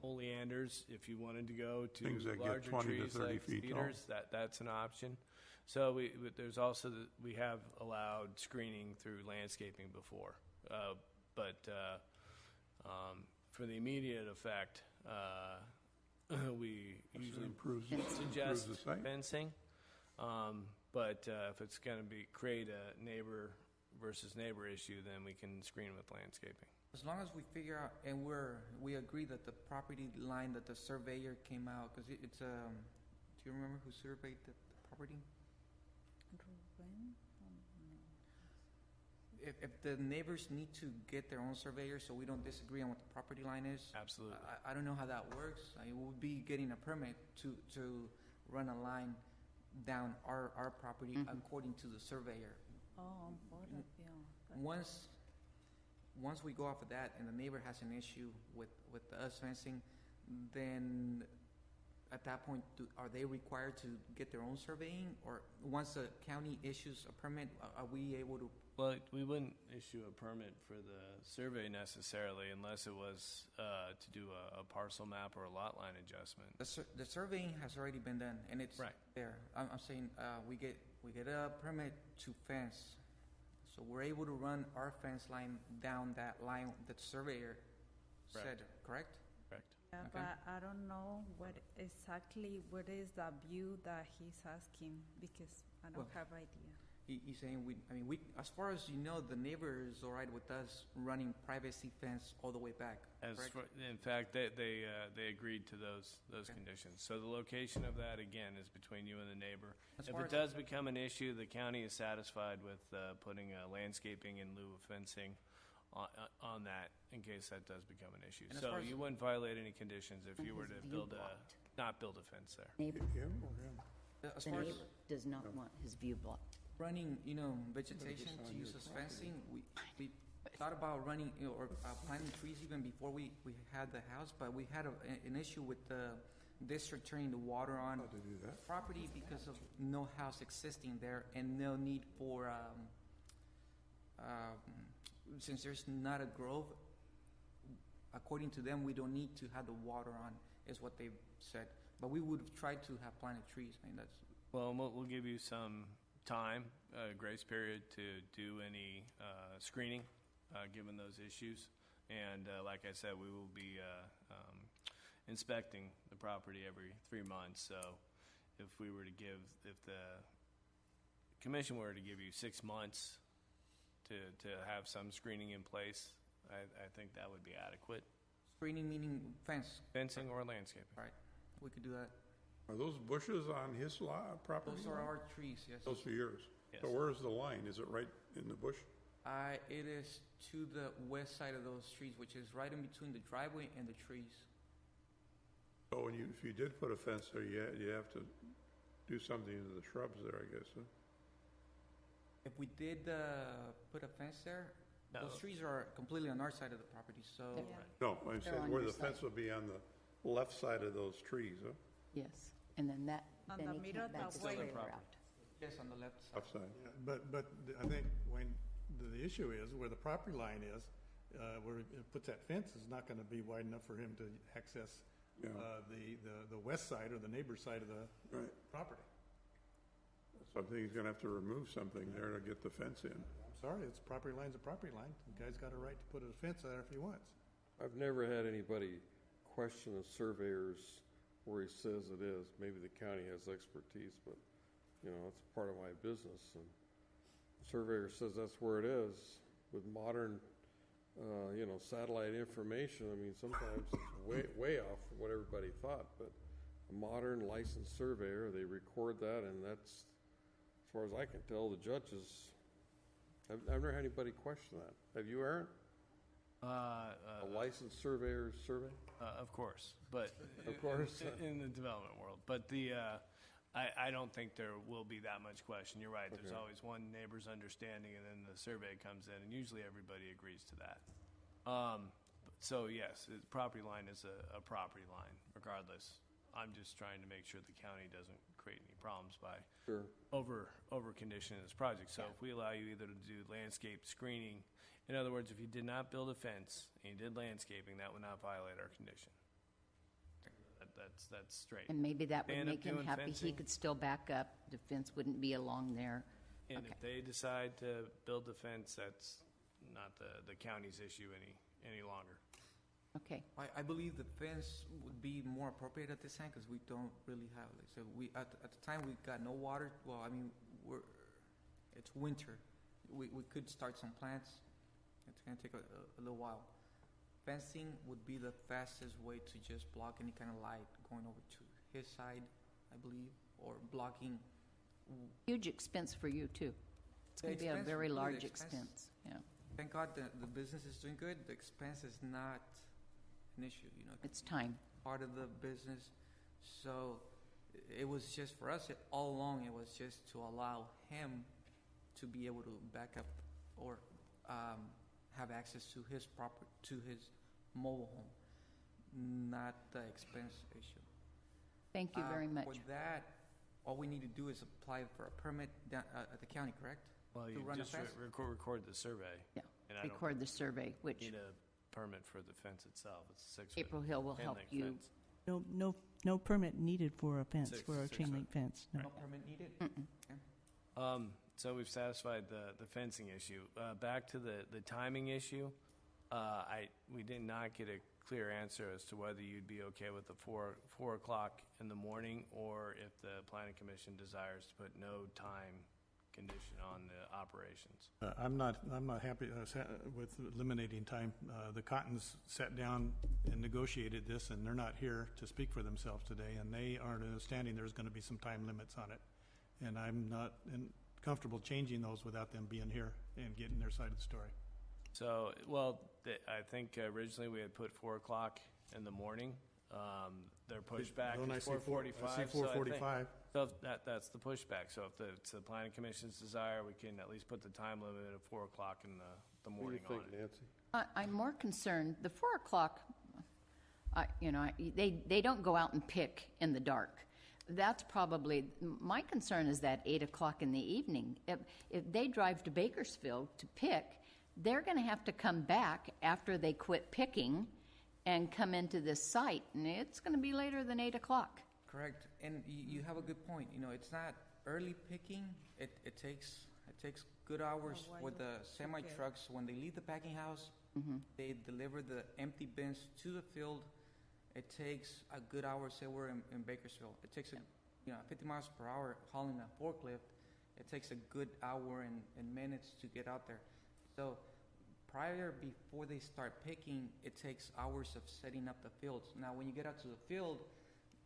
oleanders, if you wanted to go to Things that get larger 20 to trees 30 like feet tall. cedars, that's an option. So there's also we have allowed screening through landscaping before, but for the immediate effect, we usually suggest the site. fencing. But if it's going to create a neighbor versus neighbor issue, then we can screen with landscaping. As long as we figure out, and we agree that the property line that the surveyor came out, because it's, do you remember who surveyed the property? Ruben? If the neighbors need to get their own surveyor, so we don't disagree on what the property line is. Absolutely. I don't know how that works. It would be getting a permit to run a line down our property according to the surveyor. Oh, board of, yeah. Once we go off of that and the neighbor has an issue with us fencing, then at that point, are they required to get their own surveying? Or once the county issues a permit, are we able to? Well, we wouldn't issue a permit for the survey necessarily unless it was to do a parcel map or a lot line adjustment. The surveying has already been done, and it's Right. there. I'm saying we get a permit to fence, so we're able to run our fence line down that line that the surveyor said, correct? Correct. Yeah, Okay. but I don't know what is the view that he's asking, because I don't Well, have idea. He's saying we, as far as you know, the neighbor is all right with us running privacy fence all the way back, correct? In fact, they agreed to those conditions. So the location of that, again, is between you and the neighbor. As If far it as- does become an issue, the county is satisfied with putting landscaping in lieu of fencing on that in case that does become an issue. And as So far as- you wouldn't violate any conditions if And you were his to view blocked. not build a fence there. Neighbor, As the far as neighbor does not want his view blocked. running, vegetation to use as fencing, we thought about running, or planting trees even before we had the house, but we had an issue with the district turning the water on property because of no house existing there and no need for since there's not a grove, according to them, we don't need to have the water on, is what they've said. But we would have tried to have planted trees. I mean, that's, Well, we'll give you some time, grace period, to do any screening, given those issues. And like I said, we will be inspecting the property every 3 months. So if the commission were to give you 6 months to have some screening in place, I think that would be adequate. screening meaning fence, Fencing or landscaping. right? We could do that. Are those bushes on his property? Those are our trees, yes. Those are yours? Yes. So where's the line? Is it right in the bush? It is to the west side of those trees, which is right in between the driveway and the trees. So if you did put a fence there, you have to do something to the shrubs there, I guess, huh? If we did put a fence there, No. those trees are completely on our side of the property, so No, I'm They're saying on where your the fence side. would be on the left side of those trees, huh? Yes, and then that, On then the he middle, can't back the his way- trailer out. yes, on the left side. Left side. Yeah, But I think, Wayne, the issue is where the property line is, where it puts that fence is not gonna be wide enough for him to access Yeah. the west side or the neighbor's side of the Right. property. So I think he's gonna have to remove something there to get the fence in. I'm sorry, it's property line's a property line. The guy's got a right to put a fence there if he wants. I've never had anybody question a surveyor's where he says it is. Maybe the county has expertise, but, it's part of my business. And surveyor says that's where it is. With modern, satellite information, I mean, sometimes it's way off from what everybody thought. But a modern licensed surveyor, they record that, and that's, as far as I can tell, the judges, I've never had anybody question that. Have you, Aaron? A licensed surveyor's survey? Of course, but Of course. in the development world. But I don't think there will be that much question. You're right. There's Okay. always one neighbor's understanding, and then the survey comes in, and usually everybody agrees to that. So yes, the property line is a property line, regardless. I'm just trying to make sure the county doesn't create any problems by Sure. over conditioning this project. So if we allow you either to do landscape screening, in other words, if you did not build a fence and you did landscaping, that would not violate our condition. That's straight. And maybe that would End up make him doing happy. He fencing. could still back up. The fence wouldn't be along there. And Okay. if they decide to build the fence, that's not the county's issue any longer. Okay, I believe the fence would be more appropriate at this time because we don't really have, like, so at the time we got no water. Well, I mean, it's winter. We could start some plants. It's gonna take a little while. Fencing would be the fastest way to just block any kind of light going over to his side, I believe, or blocking. huge expense for you, too. It's The going to be a expense very would be the large expense. expense, yeah. Thank God the business is doing good. The expense is not an issue, It's time. part of the business. So it was just for us, all along, it was just to allow him to be able to back up or have access to his property, to his mobile home, not the expense issue. Thank you very much. For that, all we need to do is apply for a permit at the county, correct? Well, To you run a just fence? record the survey. Yeah, And I don't record the survey, which need a permit for the fence itself. It's a 6-foot April Hill will chain help link you. fence. No permit needed for a fence, Six- for a six chain foot. link fence. No. No permit needed? So we've satisfied the fencing issue. Back to the timing issue, we did not get a clear answer as to whether you'd be okay with the 4 o'clock in the morning, or if the planning commission desires to put no time condition on the operations. I'm not happy with eliminating time. The Cottons sat down and negotiated this, and they're not here to speak for themselves today, and they aren't understanding there's going to be some time limits on it. And I'm not comfortable changing those without them being here and getting their side of the story. So, well, I think originally we had put 4 o'clock in the morning. Their pushback Don't I is see 4:45. I see 4:45. So that's the pushback. So if it's the planning commission's desire, we can at least put the time limit of 4 o'clock in the What do you morning on think, it. Nancy? I'm more concerned, the 4 o'clock, they don't go out and pick in the dark. that's probably, my concern is that 8 o'clock in the evening. If they drive to Bakersfield to pick, they're going to have to come back after they quit picking and come into this site, and it's going to be later than 8 o'clock. Correct, and you have a good point. You know, it's not early picking. It takes good hours for the semi trucks when they leave the packing house. They deliver the empty bins to the field. It takes a good hour. Say we're in Bakersfield. It takes 50 miles per hour hauling a forklift. It takes a good hour and minutes to get out there. So before they start picking, it takes hours of setting up the fields. Now, when you get out to the field,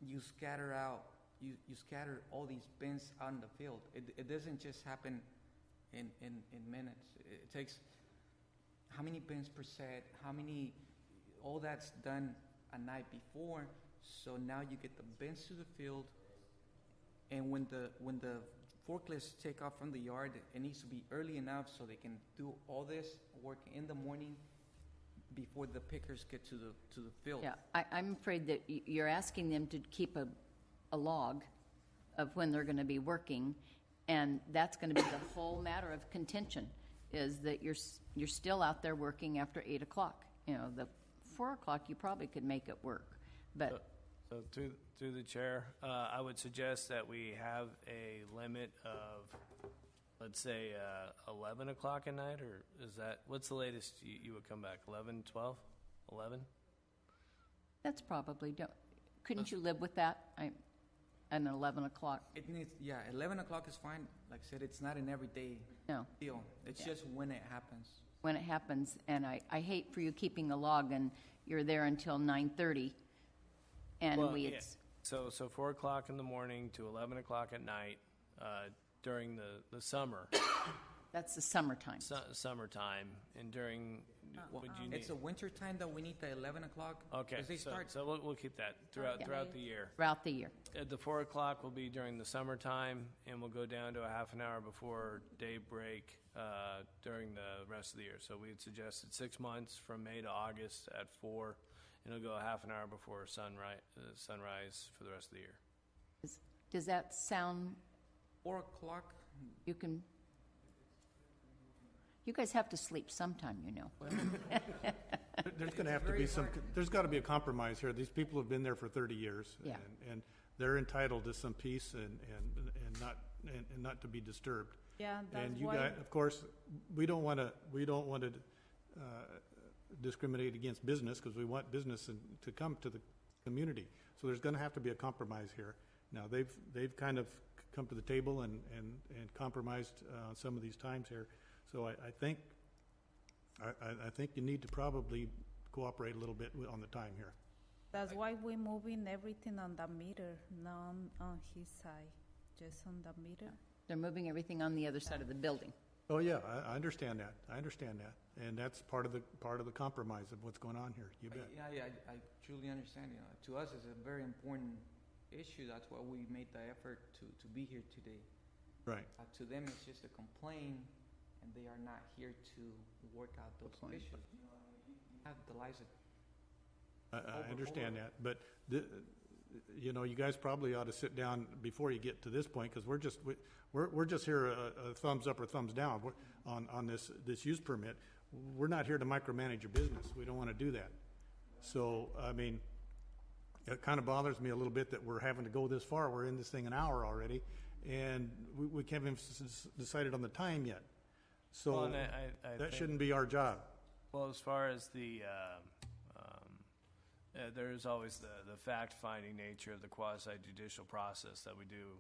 you scatter out. You scatter all these bins out in the field. It doesn't just happen in minutes. It takes how many bins per set, all that's done a night before. So now you get the bins to the field, and when the forklifts take off from the yard, it needs to be early enough so they can do all this work in the morning before the pickers get to the field. Yeah, I'm afraid that you're asking them to keep a log of when they're going to be working, and that's going to be the whole matter of contention, is that you're still out there working after 8 o'clock. You know, the 4 o'clock you probably could make it work, but So through the chair, I would suggest that we have a limit of, let's say, 11 o'clock at night, or what's the latest you would come back, 11, 12, 11? that's probably, couldn't you live with that? An 11 o'clock? It needs, 11 o'clock is fine. Like I said, it's not an everyday No. deal. It's just when it happens. When it happens, and I hate for you keeping the log and you're there until 9:30, and Well, we, yeah. So 4 o'clock in the morning to 11 o'clock at night during the summer, that's the summertime. summertime, and during, would you need? It's a winter time that we need the 11 o'clock. Okay, 'cause they start. so we'll keep that throughout the year. Throughout the year. The 4 o'clock will be during the summertime, and we'll go down to a half an hour before daybreak during the rest of the year. So we'd suggested 6 months from May to August at 4, and it'll go a half an hour before sunrise for the rest of the year. Does that sound, 4 o'clock. you guys have to sleep sometime, you know. There's going to have to be there's got to be a compromise here. These people have been there for 30 years. Yeah. And they're entitled to some peace and not to be disturbed. Yeah, that's And you why. guys, of course, we don't want to discriminate against business, because we want business to come to the community. So there's going to have to be a compromise here. Now, they've kind of come to the table and compromised some of these times here. So I think you need to probably cooperate a little bit on the time here. That's why we're moving everything on the meter, not on his side, just on the meter. They're moving everything on the other side of the building. Oh, yeah, I understand that. And that's part of the compromise of what's going on here. You bet. I truly understand. To us, it's a very important issue. That's why we made the effort to be here today. Right. To them, it's just a complaint, and they are not here to work out those issues. You have the lives of I understand that, but you guys probably ought to sit down before you get to this point, because we're just here a thumbs up or thumbs down on this use permit. We're not here to micromanage your business. We don't want to do that. So I mean, it kind of bothers me a little bit that we're having to go this far. We're in this thing an hour already, and we haven't even decided on the time yet. So Well, and I that think- shouldn't be our job. Well, as far as there is always the fact-finding nature of the quasi-judicial process that we do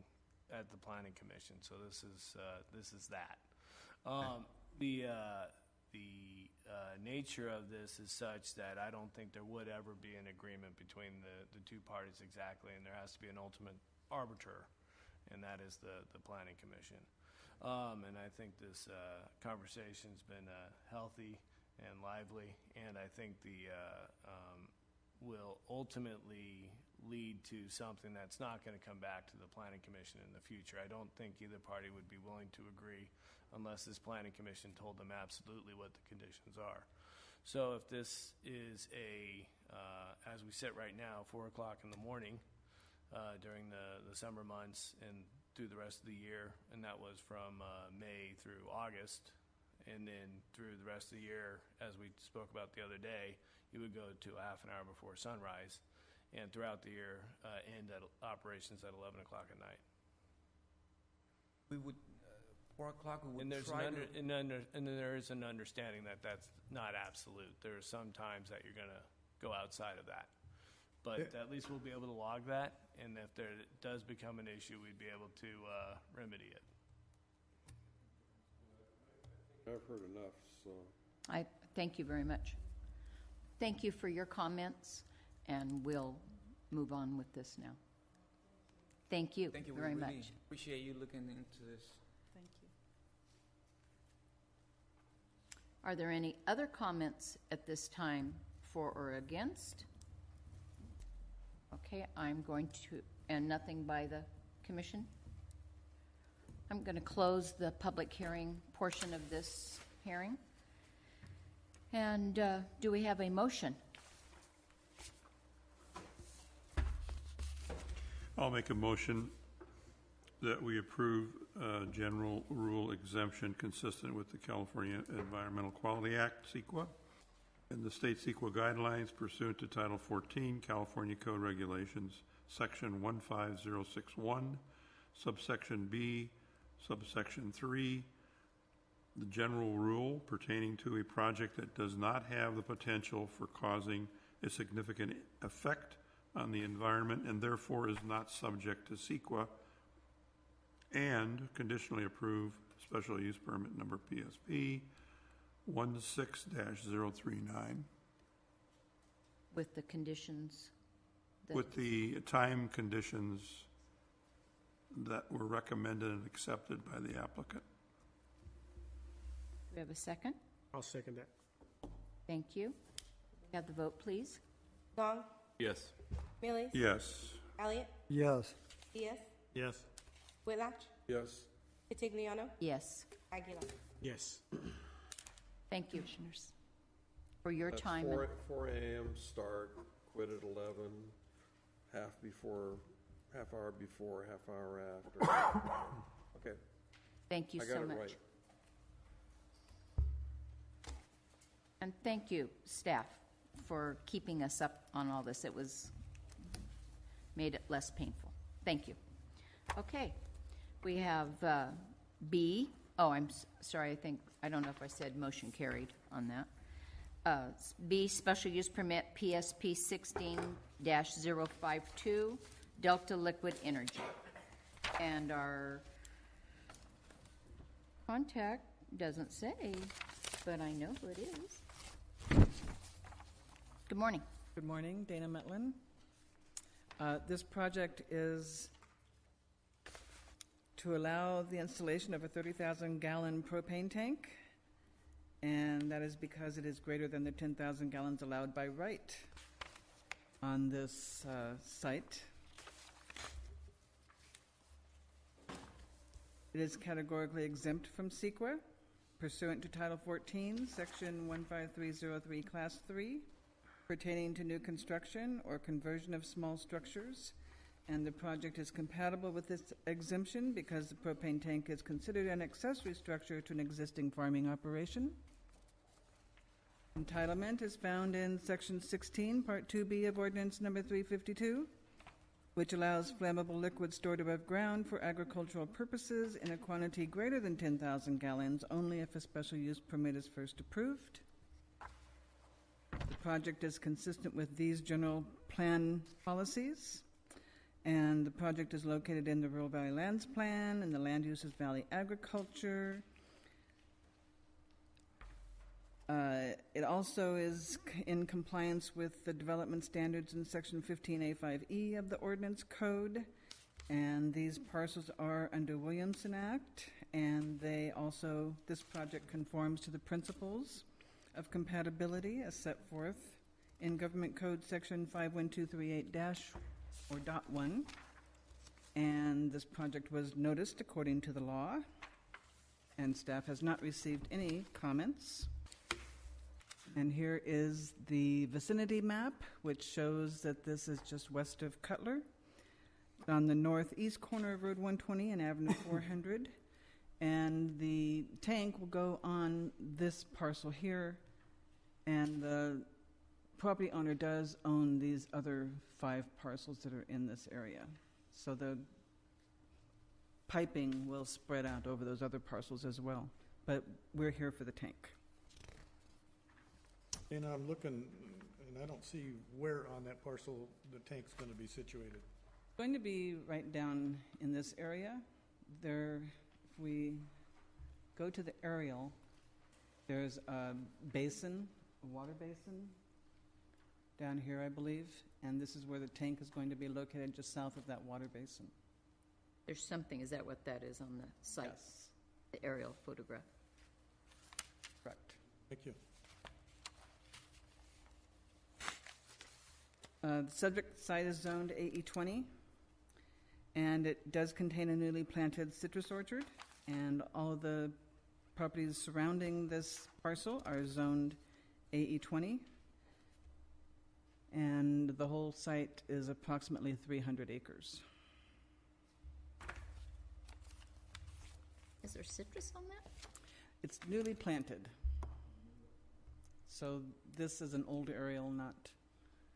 at the Planning Commission. So this is that. The nature of this is such that I don't think there would ever be an agreement between the two parties exactly, and there has to be an ultimate arbiter, and that is the Planning Commission. And I think this conversation's been healthy and lively, and I think will ultimately lead to something that's not going to come back to the Planning Commission in the future. I don't think either party would be willing to agree unless this Planning Commission told them absolutely what the conditions are. So if this is as we sit right now, 4 o'clock in the morning, during the summer months and through the rest of the year, and that was from May through August. And then through the rest of the year, as we spoke about the other day, you would go to a half an hour before sunrise, and throughout the year, end at operations at 11 o'clock at night. We would, 4 o'clock, we would And there's try an to... and then there is an understanding that that's not absolute. There are some times that you're going to go outside of that. But at least we'll be able to log that, and if there does become an issue, we'd be able to remedy it. I've heard enough, so. I thank you very much. Thank you for your comments, and we'll move on with this now. Thank you Thank you. very We really much. appreciate you looking into this. Thank you. Are there any other comments at this time for or against? Okay, I'm going to, and nothing by the commission? I'm going to close the public hearing portion of this hearing. And do we have a motion? I'll make a motion that we approve general rule exemption consistent with the California Environmental Quality Act, CEQA, and the state CEQA guidelines pursuant to Title 14, California Code Regulations, Section 15061, subsection B, subsection 3, the general rule pertaining to a project that does not have the potential for causing a significant effect on the environment and therefore is not subject to CEQA, and conditionally approve special use permit number PSP 16-039 With the conditions? that- with the time conditions that were recommended and accepted by the applicant. Do we have a second? I'll second that. Thank you. Have the vote, please. Gong, Yes. Millies, Yes. Elliott, Yes. Diaz, Yes. Whitlatch, Yes. Vitigliano, Yes. Aguilar. Yes. Thank you Commissioners. for your That's time. 4 a.m. start, quit at 11, half hour before, half hour after. Okay, Thank you I so got it much. right. And thank you, staff, for keeping us up on all this. It made it less painful. Thank you. Okay, we have B. Oh, I'm sorry, I don't know if I said motion carried on that. B, special use permit PSP 16-052, Delta Liquid Energy. And our contact doesn't say, but I know who it is. Good morning. Good morning, Dana Metlin. This project is to allow the installation of a 30,000-gallon propane tank, and that is because it is greater than the 10,000 gallons allowed by right on this site. It is categorically exempt from CEQA pursuant to Title 14, Section 15303, Class 3, pertaining to new construction or conversion of small structures, and the project is compatible with this exemption because the propane tank is considered an accessory structure to an existing farming operation. Entitlement is found in Section 16, Part 2B of Ordinance Number 352, which allows flammable liquid stored above ground for agricultural purposes in a quantity greater than 10,000 gallons only if a special use permit is first approved. The project is consistent with these general plan policies, and the project is located in the Rural Valley Lands Plan, and the land use is Valley Agriculture. It also is in compliance with the development standards in Section 15A5E of the Ordinance Code, and these parcels are under Williamson Act, and this project conforms to the principles of compatibility as set forth in Government Code Section 51238-1, and this project was noticed according to the law, and staff has not received any comments. And here is the vicinity map, which shows that this is just west of Cutler. on the northeast corner of Road 120 and Avenue 400. And the tank will go on this parcel here, and the property owner does own these other 5 parcels that are in this area. So the piping will spread out over those other parcels as well. But we're here for the tank. And I'm looking, and I don't see where on that parcel the tank's going to be situated. Going to be right down in this area. There, if we go to the aerial, there's a basin, a water basin, down here, I believe, and this is where the tank is going to be located, just south of that water basin. There's something, is that what that is on the site? Yes, The aerial photograph? correct. Thank you. The subject site is zoned AE20, and it does contain a newly planted citrus orchard, and all of the properties surrounding this parcel are zoned AE20, and the whole site is approximately 300 acres. Is there citrus on that? It's newly planted, so this is an old aerial, not,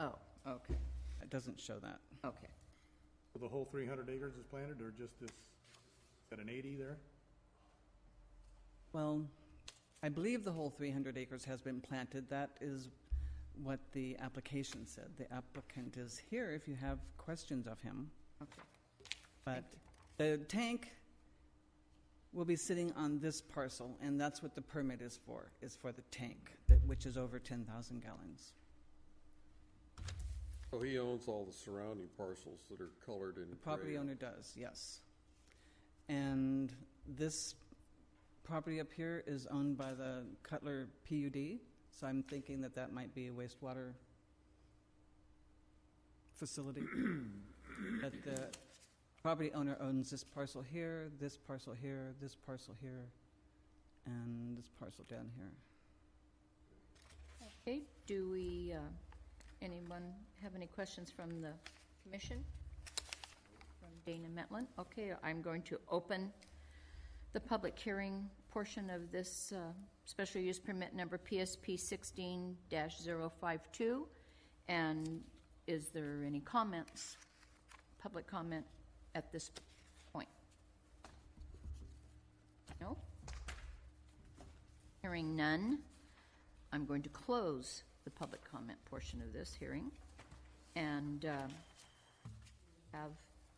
Oh, okay, it doesn't show that. okay. So the whole 300 acres is planted, or just this, got an 80 there? Well, I believe the whole 300 acres has been planted. That is what the application said. The applicant is here if you have questions of him. Okay. But the tank will be sitting on this parcel, and that's what the permit is for the tank, which is over 10,000 gallons. So he owns all the surrounding parcels that are colored in The property gray. owner does, yes. And this property up here is owned by the Cutler PUD, so I'm thinking that that might be a wastewater facility. But the property owner owns this parcel here, this parcel here, this parcel here, and this parcel down here. Okay, do we, anyone have any questions from the commission? From Dana Metlin? Okay, I'm going to open the public hearing portion of this special use permit number PSP 16-052. And is there any comments, public comment at this point? No? Hearing none, I'm going to close the public comment portion of this hearing. And have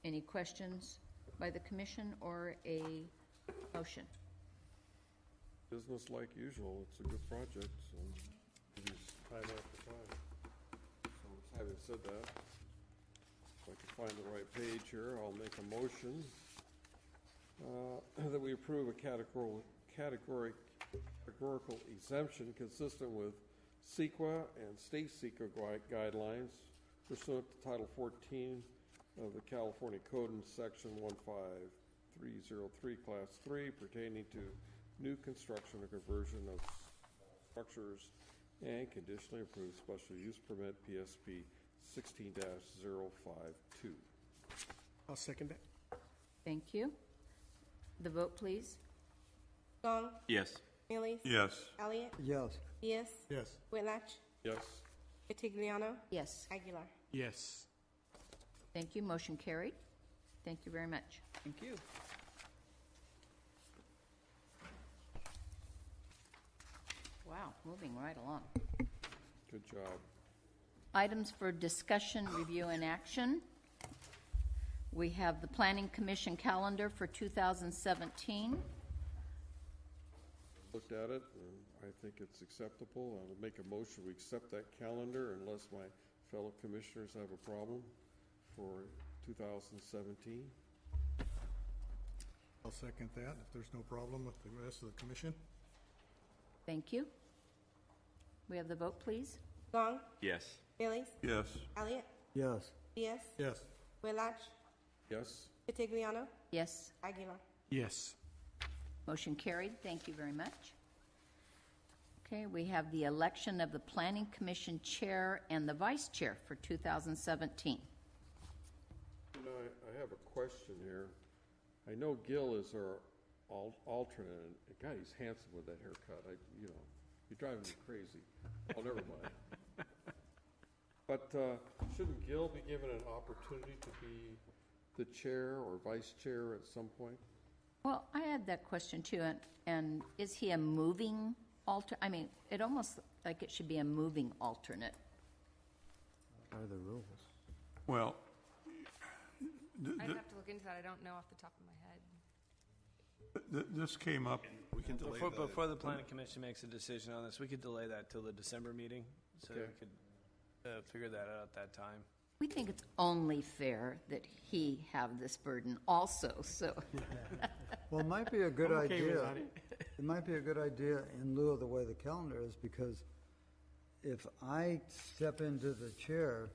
any questions by the commission or a motion? Business like usual. It's a good project, so it is time after time. So having said that, if I can find the right page here, I'll make a motion that we approve a categorical exemption consistent with CEQA and state CEQA guidelines pursuant to Title 14 of the California Code in Section 15303, Class 3, pertaining to new construction or conversion of structures and conditionally approved special use permit PSP 16-052. I'll second that. Thank you. The vote, please. Gong, Yes. Bailey's, Yes. Elliott, Yes. Diaz, Yes. Whitlatch, Yes. Vitigliano, Yes. Aguilar. Yes. Thank you. Motion carried. Thank you very much. Thank you. Wow, moving right along. Good job. Items for discussion, review, and action. We have the Planning Commission calendar for 2017. Looked at it, and I think it's acceptable. I would make a motion, we accept that calendar unless my fellow commissioners have a problem for 2017. I'll second that, if there's no problem with the rest of the commission. Thank you. We have the vote, please. Gong, Yes. Bailey's, Yes. Elliott, Yes. Diaz, Yes. Whitlatch, Yes? Vitigliano, Yes. Aguilar. Yes. Motion carried. Thank you very much. Okay, we have the election of the Planning Commission Chair and the Vice Chair for 2017. You know, I have have a question here. I know Gil is our alternate, and God, he's handsome with that haircut. You're driving me crazy. Oh, never mind. But shouldn't Gil be given an opportunity to be the chair or vice chair at some point? Well, I had that question too, and is he a moving I mean, it almost like it should be a moving alternate. Are the rules? Well, I'd have to look into that. I don't know off the top of my head. this came up, We can delay Before the planning commission makes a decision on this, we could delay that till the December meeting, so we could figure that out at that time. We think it's only fair that he have this burden also, so. Well, it might be a good I'm okay with idea. that. It might be a good idea in lieu of the way the calendar is, because if I step into the chair,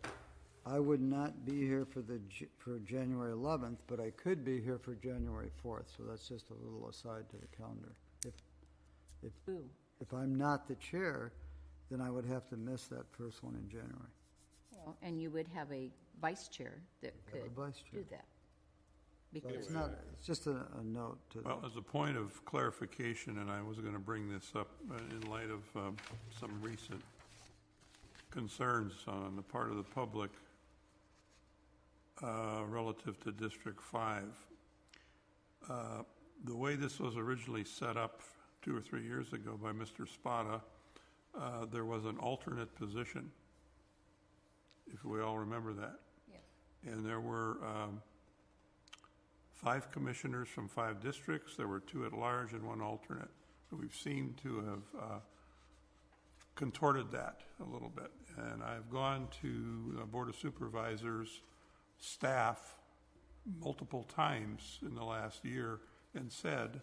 I would not be here for January 11th, but I could be here for January 4th. So that's just a little aside to the calendar. If I'm not the chair, then I would have to miss that first one in January. Well, and you would have a vice chair that Have a could vice chair. do that. So Because it's just a note to well, as a point of clarification, and I was going to bring this up in light of some recent concerns on the part of the public relative to District 5. The way this was originally set up 2 or 3 years ago by Mr. Spada, there was an alternate position, if we all remember that. Yes. And there were 5 commissioners from 5 districts. There were 2 at large and 1 alternate. We've seemed to have contorted that a little bit. And I've gone to the Board of Supervisors staff multiple times in the last year and said,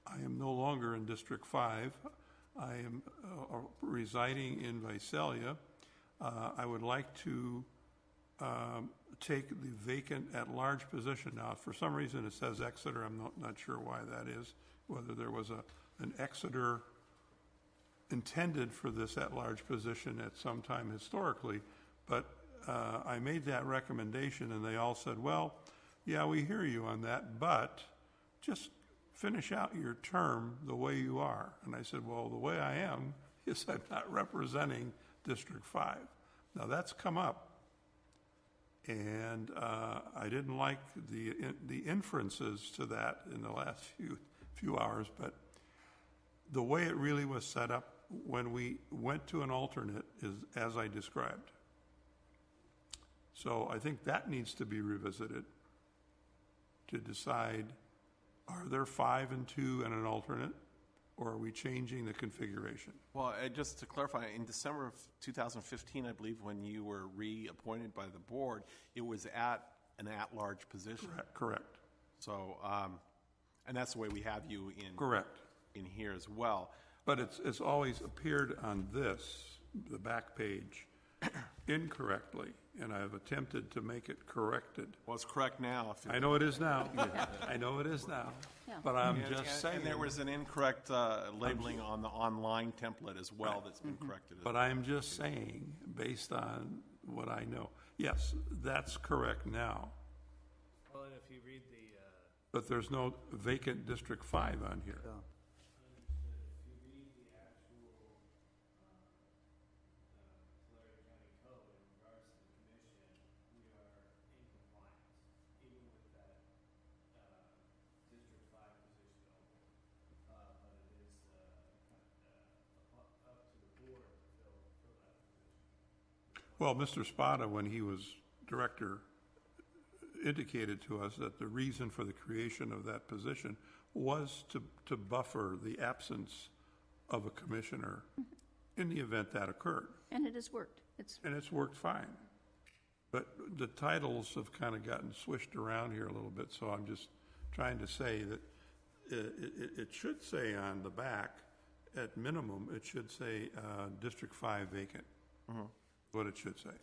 I am no longer in District 5. I am residing in Visalia. I would like to take the vacant at-large position. Now, for some reason it says Exeter. I'm not sure why that is, whether there was an Exeter intended for this at-large position at some time historically. But I made that recommendation, and they all said, well, yeah, we hear you on that, but just finish out your term the way you are. And I said, well, the way I am is I'm not representing District 5. Now, that's come up, and I didn't like the inferences to that in the last few hours, but the way it really was set up when we went to an alternate is as I described. So I think that needs to be revisited to decide, are there 5 and 2 and an alternate, or are we changing the configuration? Well, just to clarify, in December of 2015, I believe, when you were reappointed by the board, it was at an at-large position. Correct. So, and that's the way we have you in. Correct. In here as well. But it's always appeared on the back page, incorrectly, and I've attempted to make it corrected. Well, it's correct now. I know it is now. I know it is now. Yeah. But I'm just saying. And there was an incorrect labeling on the online template as well that's been corrected. But I'm just saying, based on what I know, yes, that's correct now. Well, and if you read the But there's no vacant District 5 on here. Yeah. Well, Mr. Spada, when he was director, indicated to us that the reason for the creation of that position was to buffer the absence of a commissioner in the event that occurred. And it has worked. And it's worked fine. But the titles have kind of gotten swished around here a little bit, so I'm just trying to say that it should say on the back, at minimum, it should say District 5 vacant. Mm-hmm. What it should say.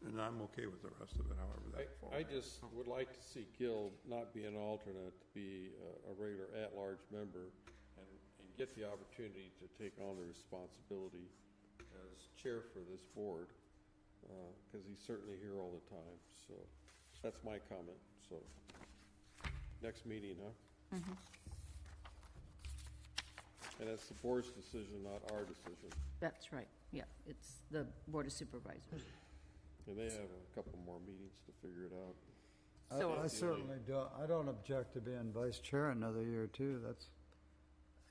And I'm okay with the rest of it, however that falls. I just would like to see Gil not be an alternate, be a regular at-large member, and get the opportunity to take on the responsibility as chair for this board, because he's certainly here all the time. So That's my comment, so. Next meeting, huh? And that's the board's decision, not our decision. That's right, yeah, it's the Board of Supervisors. And they have a couple more meetings to figure it out. So- I certainly don't, I don't object to being vice chair another year too. That's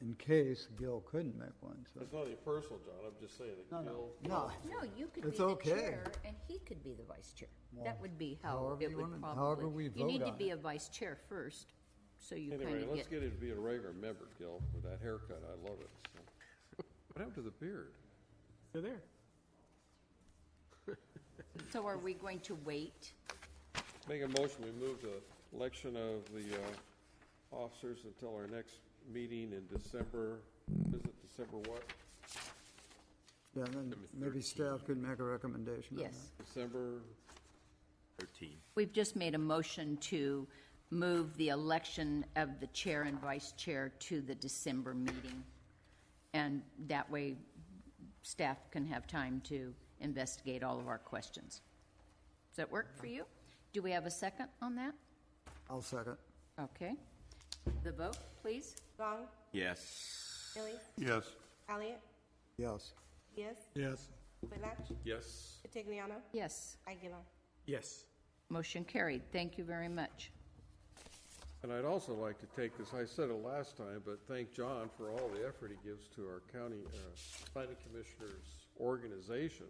in case Gil couldn't make one, so. It's nothing personal, John, I'm just saying that Gil. No, No, you could be It's the okay. chair and he could be the vice chair. That would be how however it you would wanna- probably. however we You vote need to on be it. a vice chair first, so you kind Anyway, of let's get. get him to be a regular member, Gil, with that haircut, I love it. So. What happened to the beard? They're there. So are we going to wait? Make a motion, we move the election of the officers until our next meeting in December, is it December what? yeah, then maybe staff could make a recommendation on that. Yes. December, 13. We've just made a motion to move the election of the chair and vice chair to the December meeting. And that way, staff can have time to investigate all of our questions. Does that work for you? Do we have a second on that? I'll second. Okay. The vote, please? Gong, Yes. Billy, Yes. Elliot, Yes. Diaz, Yes. Whitlatch, yes. Vitigliano, Yes. Aguilar. Yes. Motion carried. Thank you very much. And I'd also like to take this, I said it last time, but thank John for all the effort he gives to our county planning commissioners organization,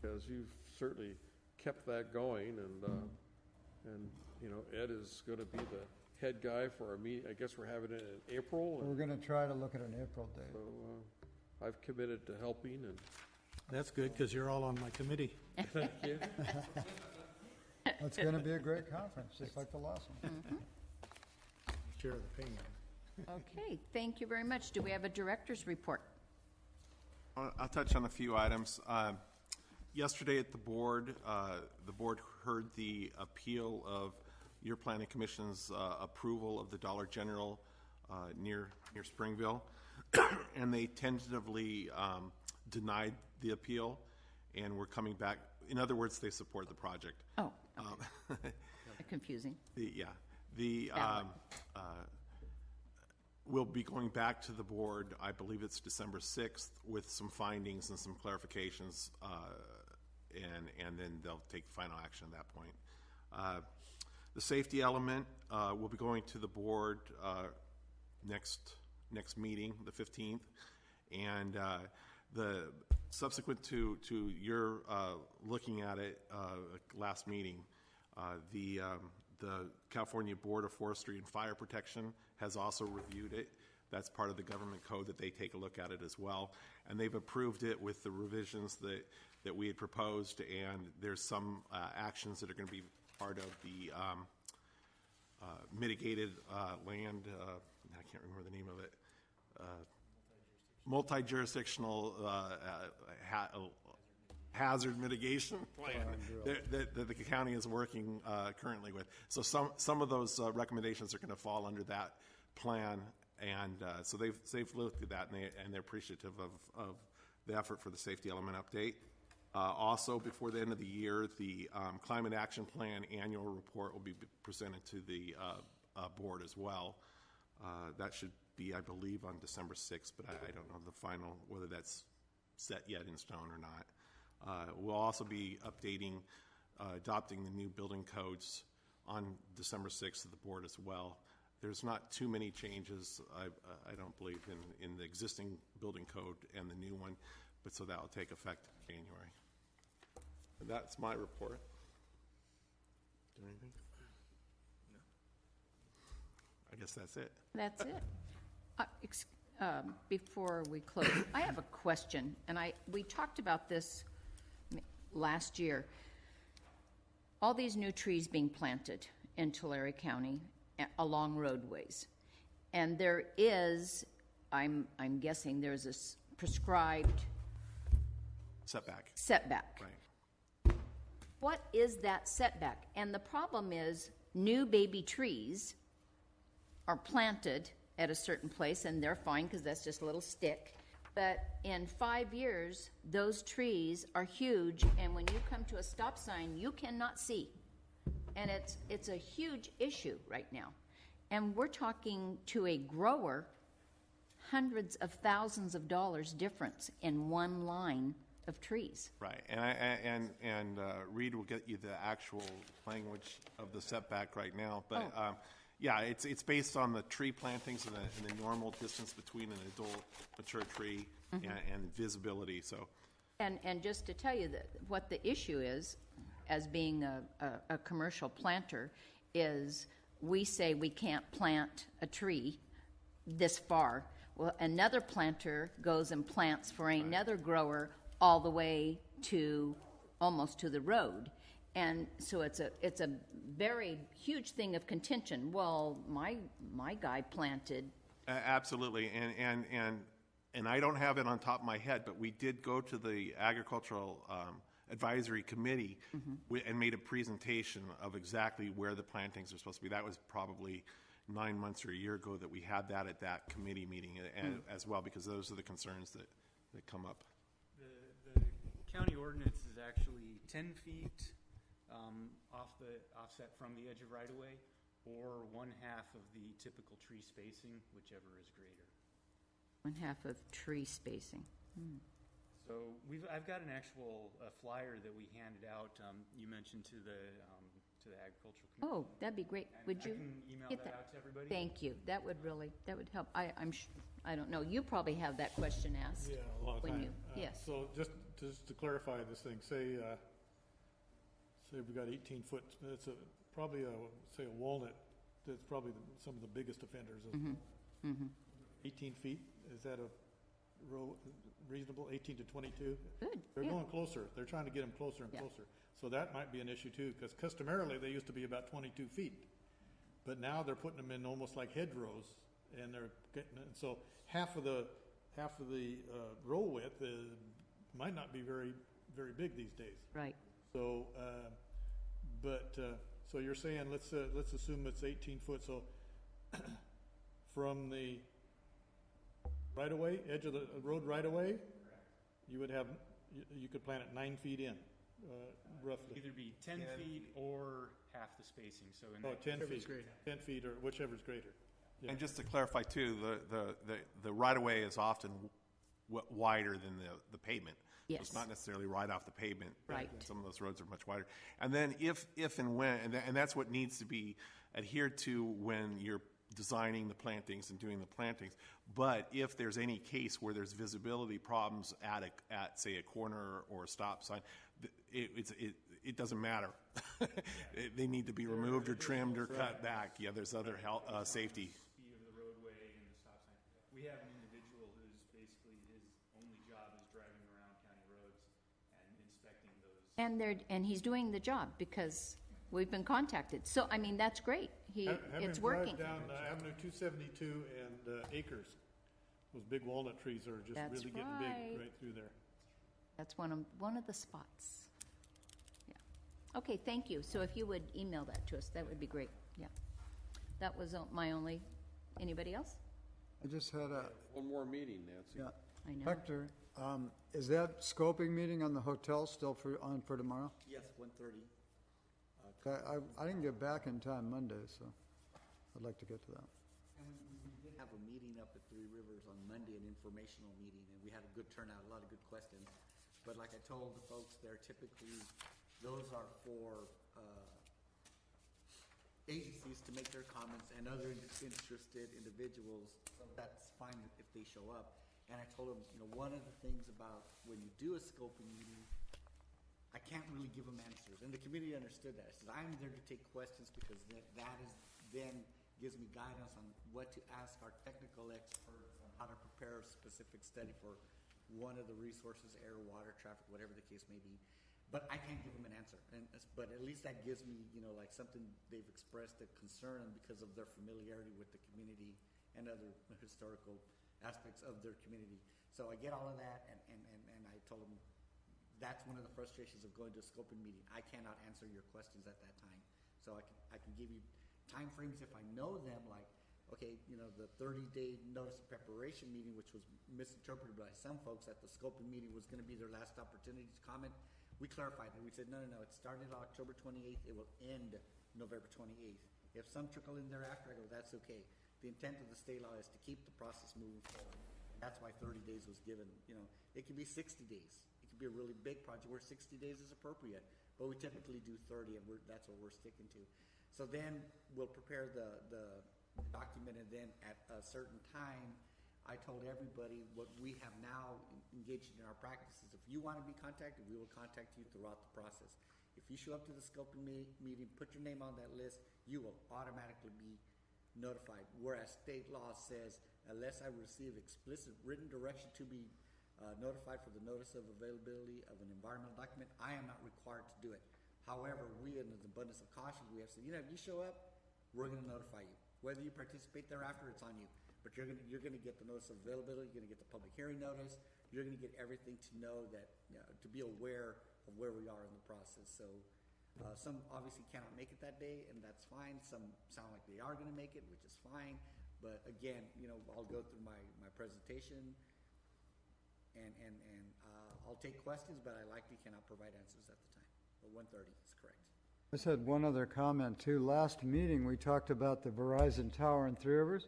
because you've certainly kept that going, and you know, Ed is going to be the head guy for our meeting. I guess we're having it in April, We're gonna try to look at an April date. so I've committed to helping, and That's good, because you're all on my committee. thank you. It's gonna be a great conference, just like the last one. Chair of the pain. Okay, thank you very much. Do we have a director's report? I'll touch on a few items. Yesterday at the board heard the appeal of your planning commission's approval of the Dollar General near Springville, and they tentatively denied the appeal, and we're coming back. In other words, they support the project. Oh, okay. Confusing. We'll be going back to the board, I believe it's December 6th, with some findings and some clarifications, and then they'll take final action at that point. The safety element will be going to the board next meeting, the 15th, and the subsequent to your looking at it last meeting, the California Board of Forestry and Fire Protection has also reviewed it. That's part of the government code that they take a look at it as well. And they've approved it with the revisions that we had proposed, and there's some actions that are going to be part of the mitigated land, I can't remember the name of it, multi-jurisdictional hazard mitigation plan that the county is working currently with. So some of those recommendations are going to fall under that plan, and so they've looked at that, and they're appreciative of the effort for the safety element update. Also, before the end of the year, the Climate Action Plan annual report will be presented to the board as well. That should be, I believe, on December 6th, but I don't know the final, whether that's set yet in stone or not. We'll also be adopting the new building codes on December 6th at the board as well. There's not too many changes, I don't believe, in the existing building code and the new one, but so that will take effect in January. And that's my report. Do anything? No. I guess that's it. That's it. Before we close, I have a question, and we talked about this last year. All these new trees being planted in Tulare County along roadways, and there is, I'm guessing, there's a prescribed setback. Right. What is that setback? And the problem is, new baby trees are planted at a certain place, and they're fine because that's just a little stick. But in 5 years, those trees are huge, and when you come to a stop sign, you cannot see. And it's a huge issue right now. And we're talking to a grower, hundreds of thousands of dollars difference in one line of trees. Right, and Reed will get you the actual language of the setback right now, but, yeah, it's based on the tree plantings and the normal distance between an adult mature tree and visibility, so. And just to tell you that what the issue is, as being a commercial planter, is we say we can't plant a tree this far. Well, another planter goes and plants for another grower all the way to almost to the road. And so it's a very huge thing of contention. Well, my guy planted. Absolutely, and I don't have it on top of my head, but we did go to the Agricultural Advisory Committee and made a presentation of exactly where the plantings are supposed to be. That was probably 9 months or a year ago that we had that at that committee meeting as well, because those are the concerns that come up. The county ordinance is actually 10 feet offset from the edge of right-of-way, or 1/2 of the typical tree spacing, whichever is greater. 1/2 of tree spacing. So I've got an actual flyer that we handed out. You mentioned to the agricultural committee. Oh, that'd be great. Would you I can email get that out to everybody? Thank you. That would help. I don't know. You probably have that question asked. Yeah, a long when time. you yes. So just to clarify this thing, say we got 18 foot. It's probably a walnut. That's probably some of the biggest offenders. 18 feet. Is that a reasonable? 18 to 22. Good. They're going closer. They're trying to get them closer and closer. So that might be an issue too, because customarily they used to be about 22 feet, but now they're putting them in almost like hedgerows, and they're getting. And so half of the row width might not be very very big these days. Right. So, so you're saying let's assume it's 18 foot. So from the right away, edge of the road right away, you could plant it 9 feet in, roughly. Either be 10 feet or half the spacing. So in 10 feet, 10 feet, or whichever's greater. Yeah. And just to clarify too, the right of way is often wider than the pavement. Yes. So it's not necessarily right off the pavement. Right. Some of those roads are much wider. And then if and when, and that's what needs to be adhered to when you're designing the plantings and doing the plantings. But if there's any case where there's visibility problems at say a corner or a stop sign, it doesn't matter. They need to be removed or trimmed or cut back. Yeah, there's other safety. Speed of the roadway and the stop sign. We have an individual who's basically his only job is driving around county roads and inspecting those. And he's doing the job because we've been contacted. So I mean that's great. It's working. Have him drive down Avenue 272 and Acres. Those big walnut trees are just That's really getting big right through there. That's one of the spots. Yeah. Okay, thank you. So if you would email that to us, that would be great. Yeah. That was my only. Anybody else? I just had one more meeting, Nancy. Yeah. I know. Hector, is that scoping meeting on the hotel still on for tomorrow? Yes, 1:30. I didn't get back in time Monday, so I'd like to get to that. And we did have a meeting up at Three Rivers on Monday, an informational meeting, and we had a good turnout, a lot of good questions. But like I told the folks there, typically those are for agencies to make their comments and other interested individuals. So that's fine if they show up. And I told them, one of the things about when you do a scoping meeting, I can't really give them answers. And the committee understood that. I said, I'm there to take questions because that is then gives me guidance on what to ask our technical experts on how to prepare a specific study for one of the resources, air, water, traffic, whatever the case may be. But I can't give them an answer. But at least that gives me, like something they've expressed a concern because of their familiarity with the community and other historical aspects of their community. So I get all of that, and I told them, that's one of the frustrations of going to a scoping meeting. I cannot answer your questions at that time. So I can give you time frames if I know them, like, okay, the 30-day notice of preparation meeting, which was misinterpreted by some folks that the scoping meeting was going to be their last opportunity to comment. We clarified it. We said, no. It started October 28th. It will end November 28th. If some trickle in thereafter, I go, that's okay. The intent of the state law is to keep the process moving forward. That's why 30 days was given. You know, it could be 60 days. It could be a really big project where 60 days is appropriate, but we typically do 30, and that's what we're sticking to. So then we'll prepare the document, and then at a certain time, I told everybody what we have now engaged in our practices. If you want to be contacted, we will contact you throughout the process. If you show up to the scoping meeting, put your name on that list, you will automatically be notified. Whereas state law says, unless I receive explicit written direction to be notified for the notice of availability of an environmental document, I am not required to do it. However, we, in the abundance of caution, we have said, if you show up, we're going to notify you. Whether you participate thereafter, it's on you. But you're going to get the notice of availability. You're going to get the public hearing notice. You're going to get everything to know that, to be aware of where we are in the process. So some obviously cannot make it that day, and that's fine. Some sound like they are going to make it, which is fine. But again, I'll go through my presentation, and I'll take questions, but I likely cannot provide answers at the time. But 1:30 is correct. I just had one other comment too. Last meeting, we talked about the Verizon tower in Three Rivers.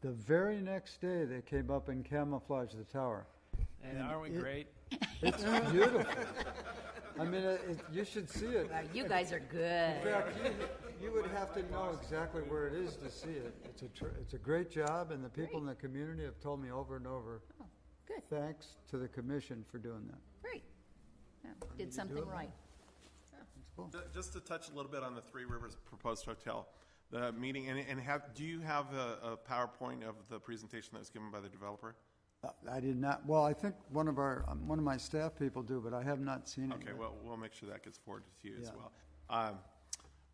The very next day, they came up and camouflaged the tower. And aren't we great? It's beautiful. I mean, you should see it. Wow, you guys are good. In fact, you would have to know exactly where it is to see it. It's a great job, and the people in the community have told me over and over. Oh, good. Thanks to the commission for doing that. Great. Yeah, did something right. Cool. Just to touch a little bit on the Three Rivers proposed hotel, the meeting, do you have a PowerPoint of the presentation that was given by the developer? I did not. Well, I think one of my staff people do, but I have not seen it. Okay, yet. well, we'll make sure that gets forwarded to you as Yeah. well.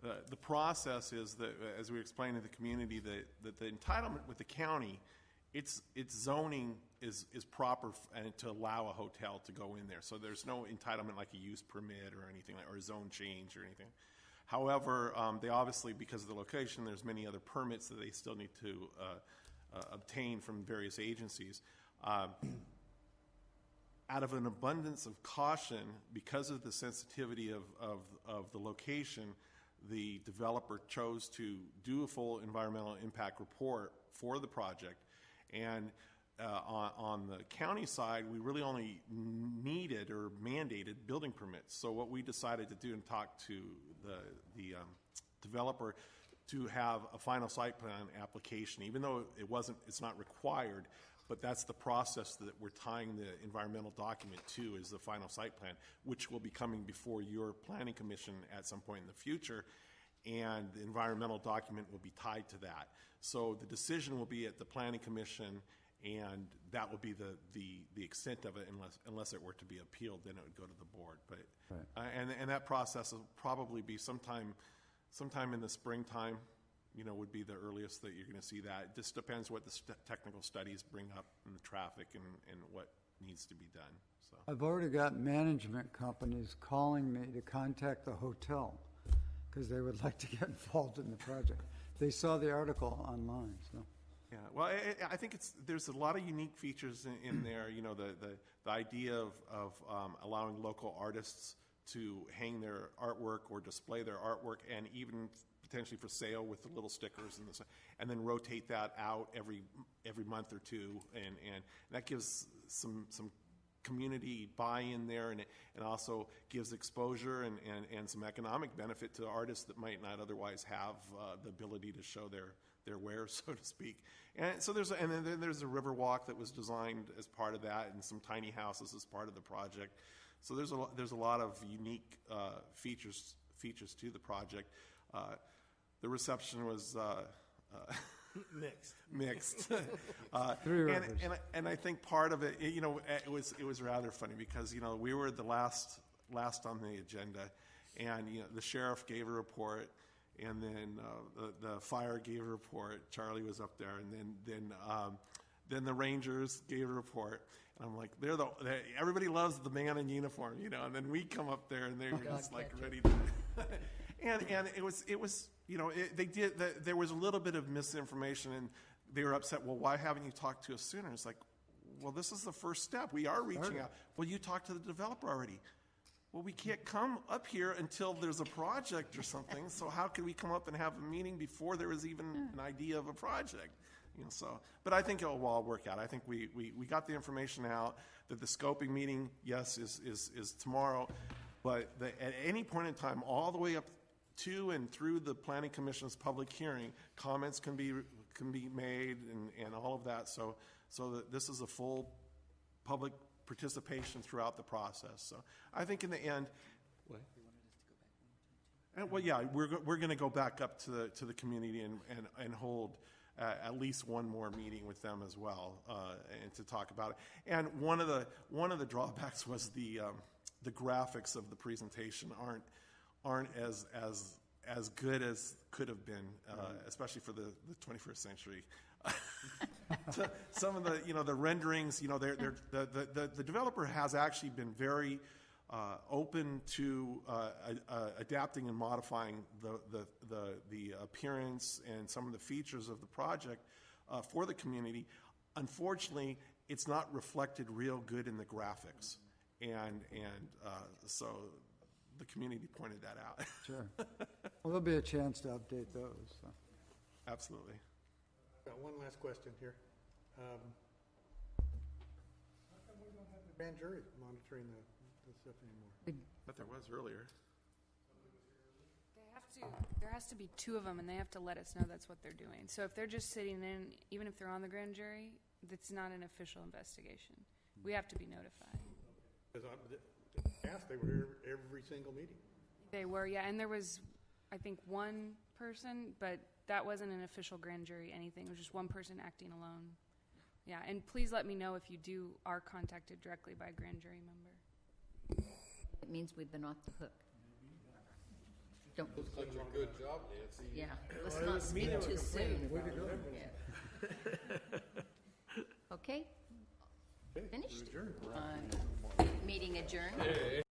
The process is that, as we explained to the community, that the entitlement with the county, its zoning is proper and to allow a hotel to go in there. So there's no entitlement like a use permit or anything, or a zone change or anything. However, they obviously, because of the location, there's many other permits that they still need to obtain from various agencies. Out of an abundance of caution, because of the sensitivity of the location, the developer chose to do a full environmental impact report for the project. And on the county side, we really only needed or mandated building permits. So what we decided to do and talk to the developer to have a final site plan application, even though it's not required, but that's the process that we're tying the environmental document to, is the final site plan, which will be coming before your planning commission at some point in the future, and the environmental document will be tied to that. So the decision will be at the planning commission, and that will be the extent of it, unless it were to be appealed, then it would go to the board. But and that process will probably be sometime in the springtime. Would be the earliest that you're going to see that. It just depends what the technical studies bring up in the traffic and what needs to be done. So I've already got management companies calling me to contact the hotel because they would like to get involved in the project. They saw the article online, so. Yeah, well, I think there's a lot of unique features in there. The idea of allowing local artists to hang their artwork or display their artwork, and even potentially for sale with the little stickers and then rotate that out every month or two, and that gives some community buy-in there, and also gives exposure and some economic benefit to artists that might not otherwise have the ability to show their wares, so to speak. And so there's a river walk that was designed as part of that, and some tiny houses as part of the project. So there's a lot of unique features to the project. The reception was mixed. And I think part of it, it was rather funny because we were the last on the agenda, and the sheriff gave a report, and then the fire gave a report. Charlie was up there, and then the Rangers gave a report. And I'm like, everybody loves the man in uniform, and then we come up there and they're just like ready to. and it was there was a little bit of misinformation, and they were upset. Well, why haven't you talked to us sooner? It's like, well, this is the first step. We are reaching out. Well, you talked to the developer already. well, we can't come up here until there's a project or something, so how can we come up and have a meeting before there is even an idea of a project? You know, so, but I think it will all work out. I think we got the information out that the scoping meeting, yes, is tomorrow, but at any point in time, all the way up to and through the Planning Commission's public hearing, comments can be made and all of that, so that this is a full public participation throughout the process. So I think in the end, well, yeah, we're going to go back up to the community and hold at least one more meeting with them as well, and to talk about it. And one of the drawbacks was the graphics of the presentation aren't as good as could have been, especially for the 21st century. Some of the renderings, the developer has actually been very open to adapting and modifying the appearance and some of the features of the project for the community. Unfortunately, it's not reflected real good in the graphics, and so the community pointed that out. Sure. Well, there'll be a chance to update those. So. Absolutely. Got one last question here. How come we don't have the grand jury monitoring the stuff anymore? But there was earlier. There has to be two of them, and they have to let us know that's what they're doing. So if they're just sitting in, even if they're on the grand jury, that's not an official investigation. We have to be notified. Because in the past, they were here every single meeting. They were, yeah, and there was, I think, one person, but that wasn't an official grand jury anything. It was just one person acting alone. Yeah, and please let me know if you are contacted directly by a grand jury member. It means we've been off the hook. Don't. Looks like a good job, Nancy. Yeah, let's not speak too soon. Yeah. Okay? Finished? Meeting adjourned.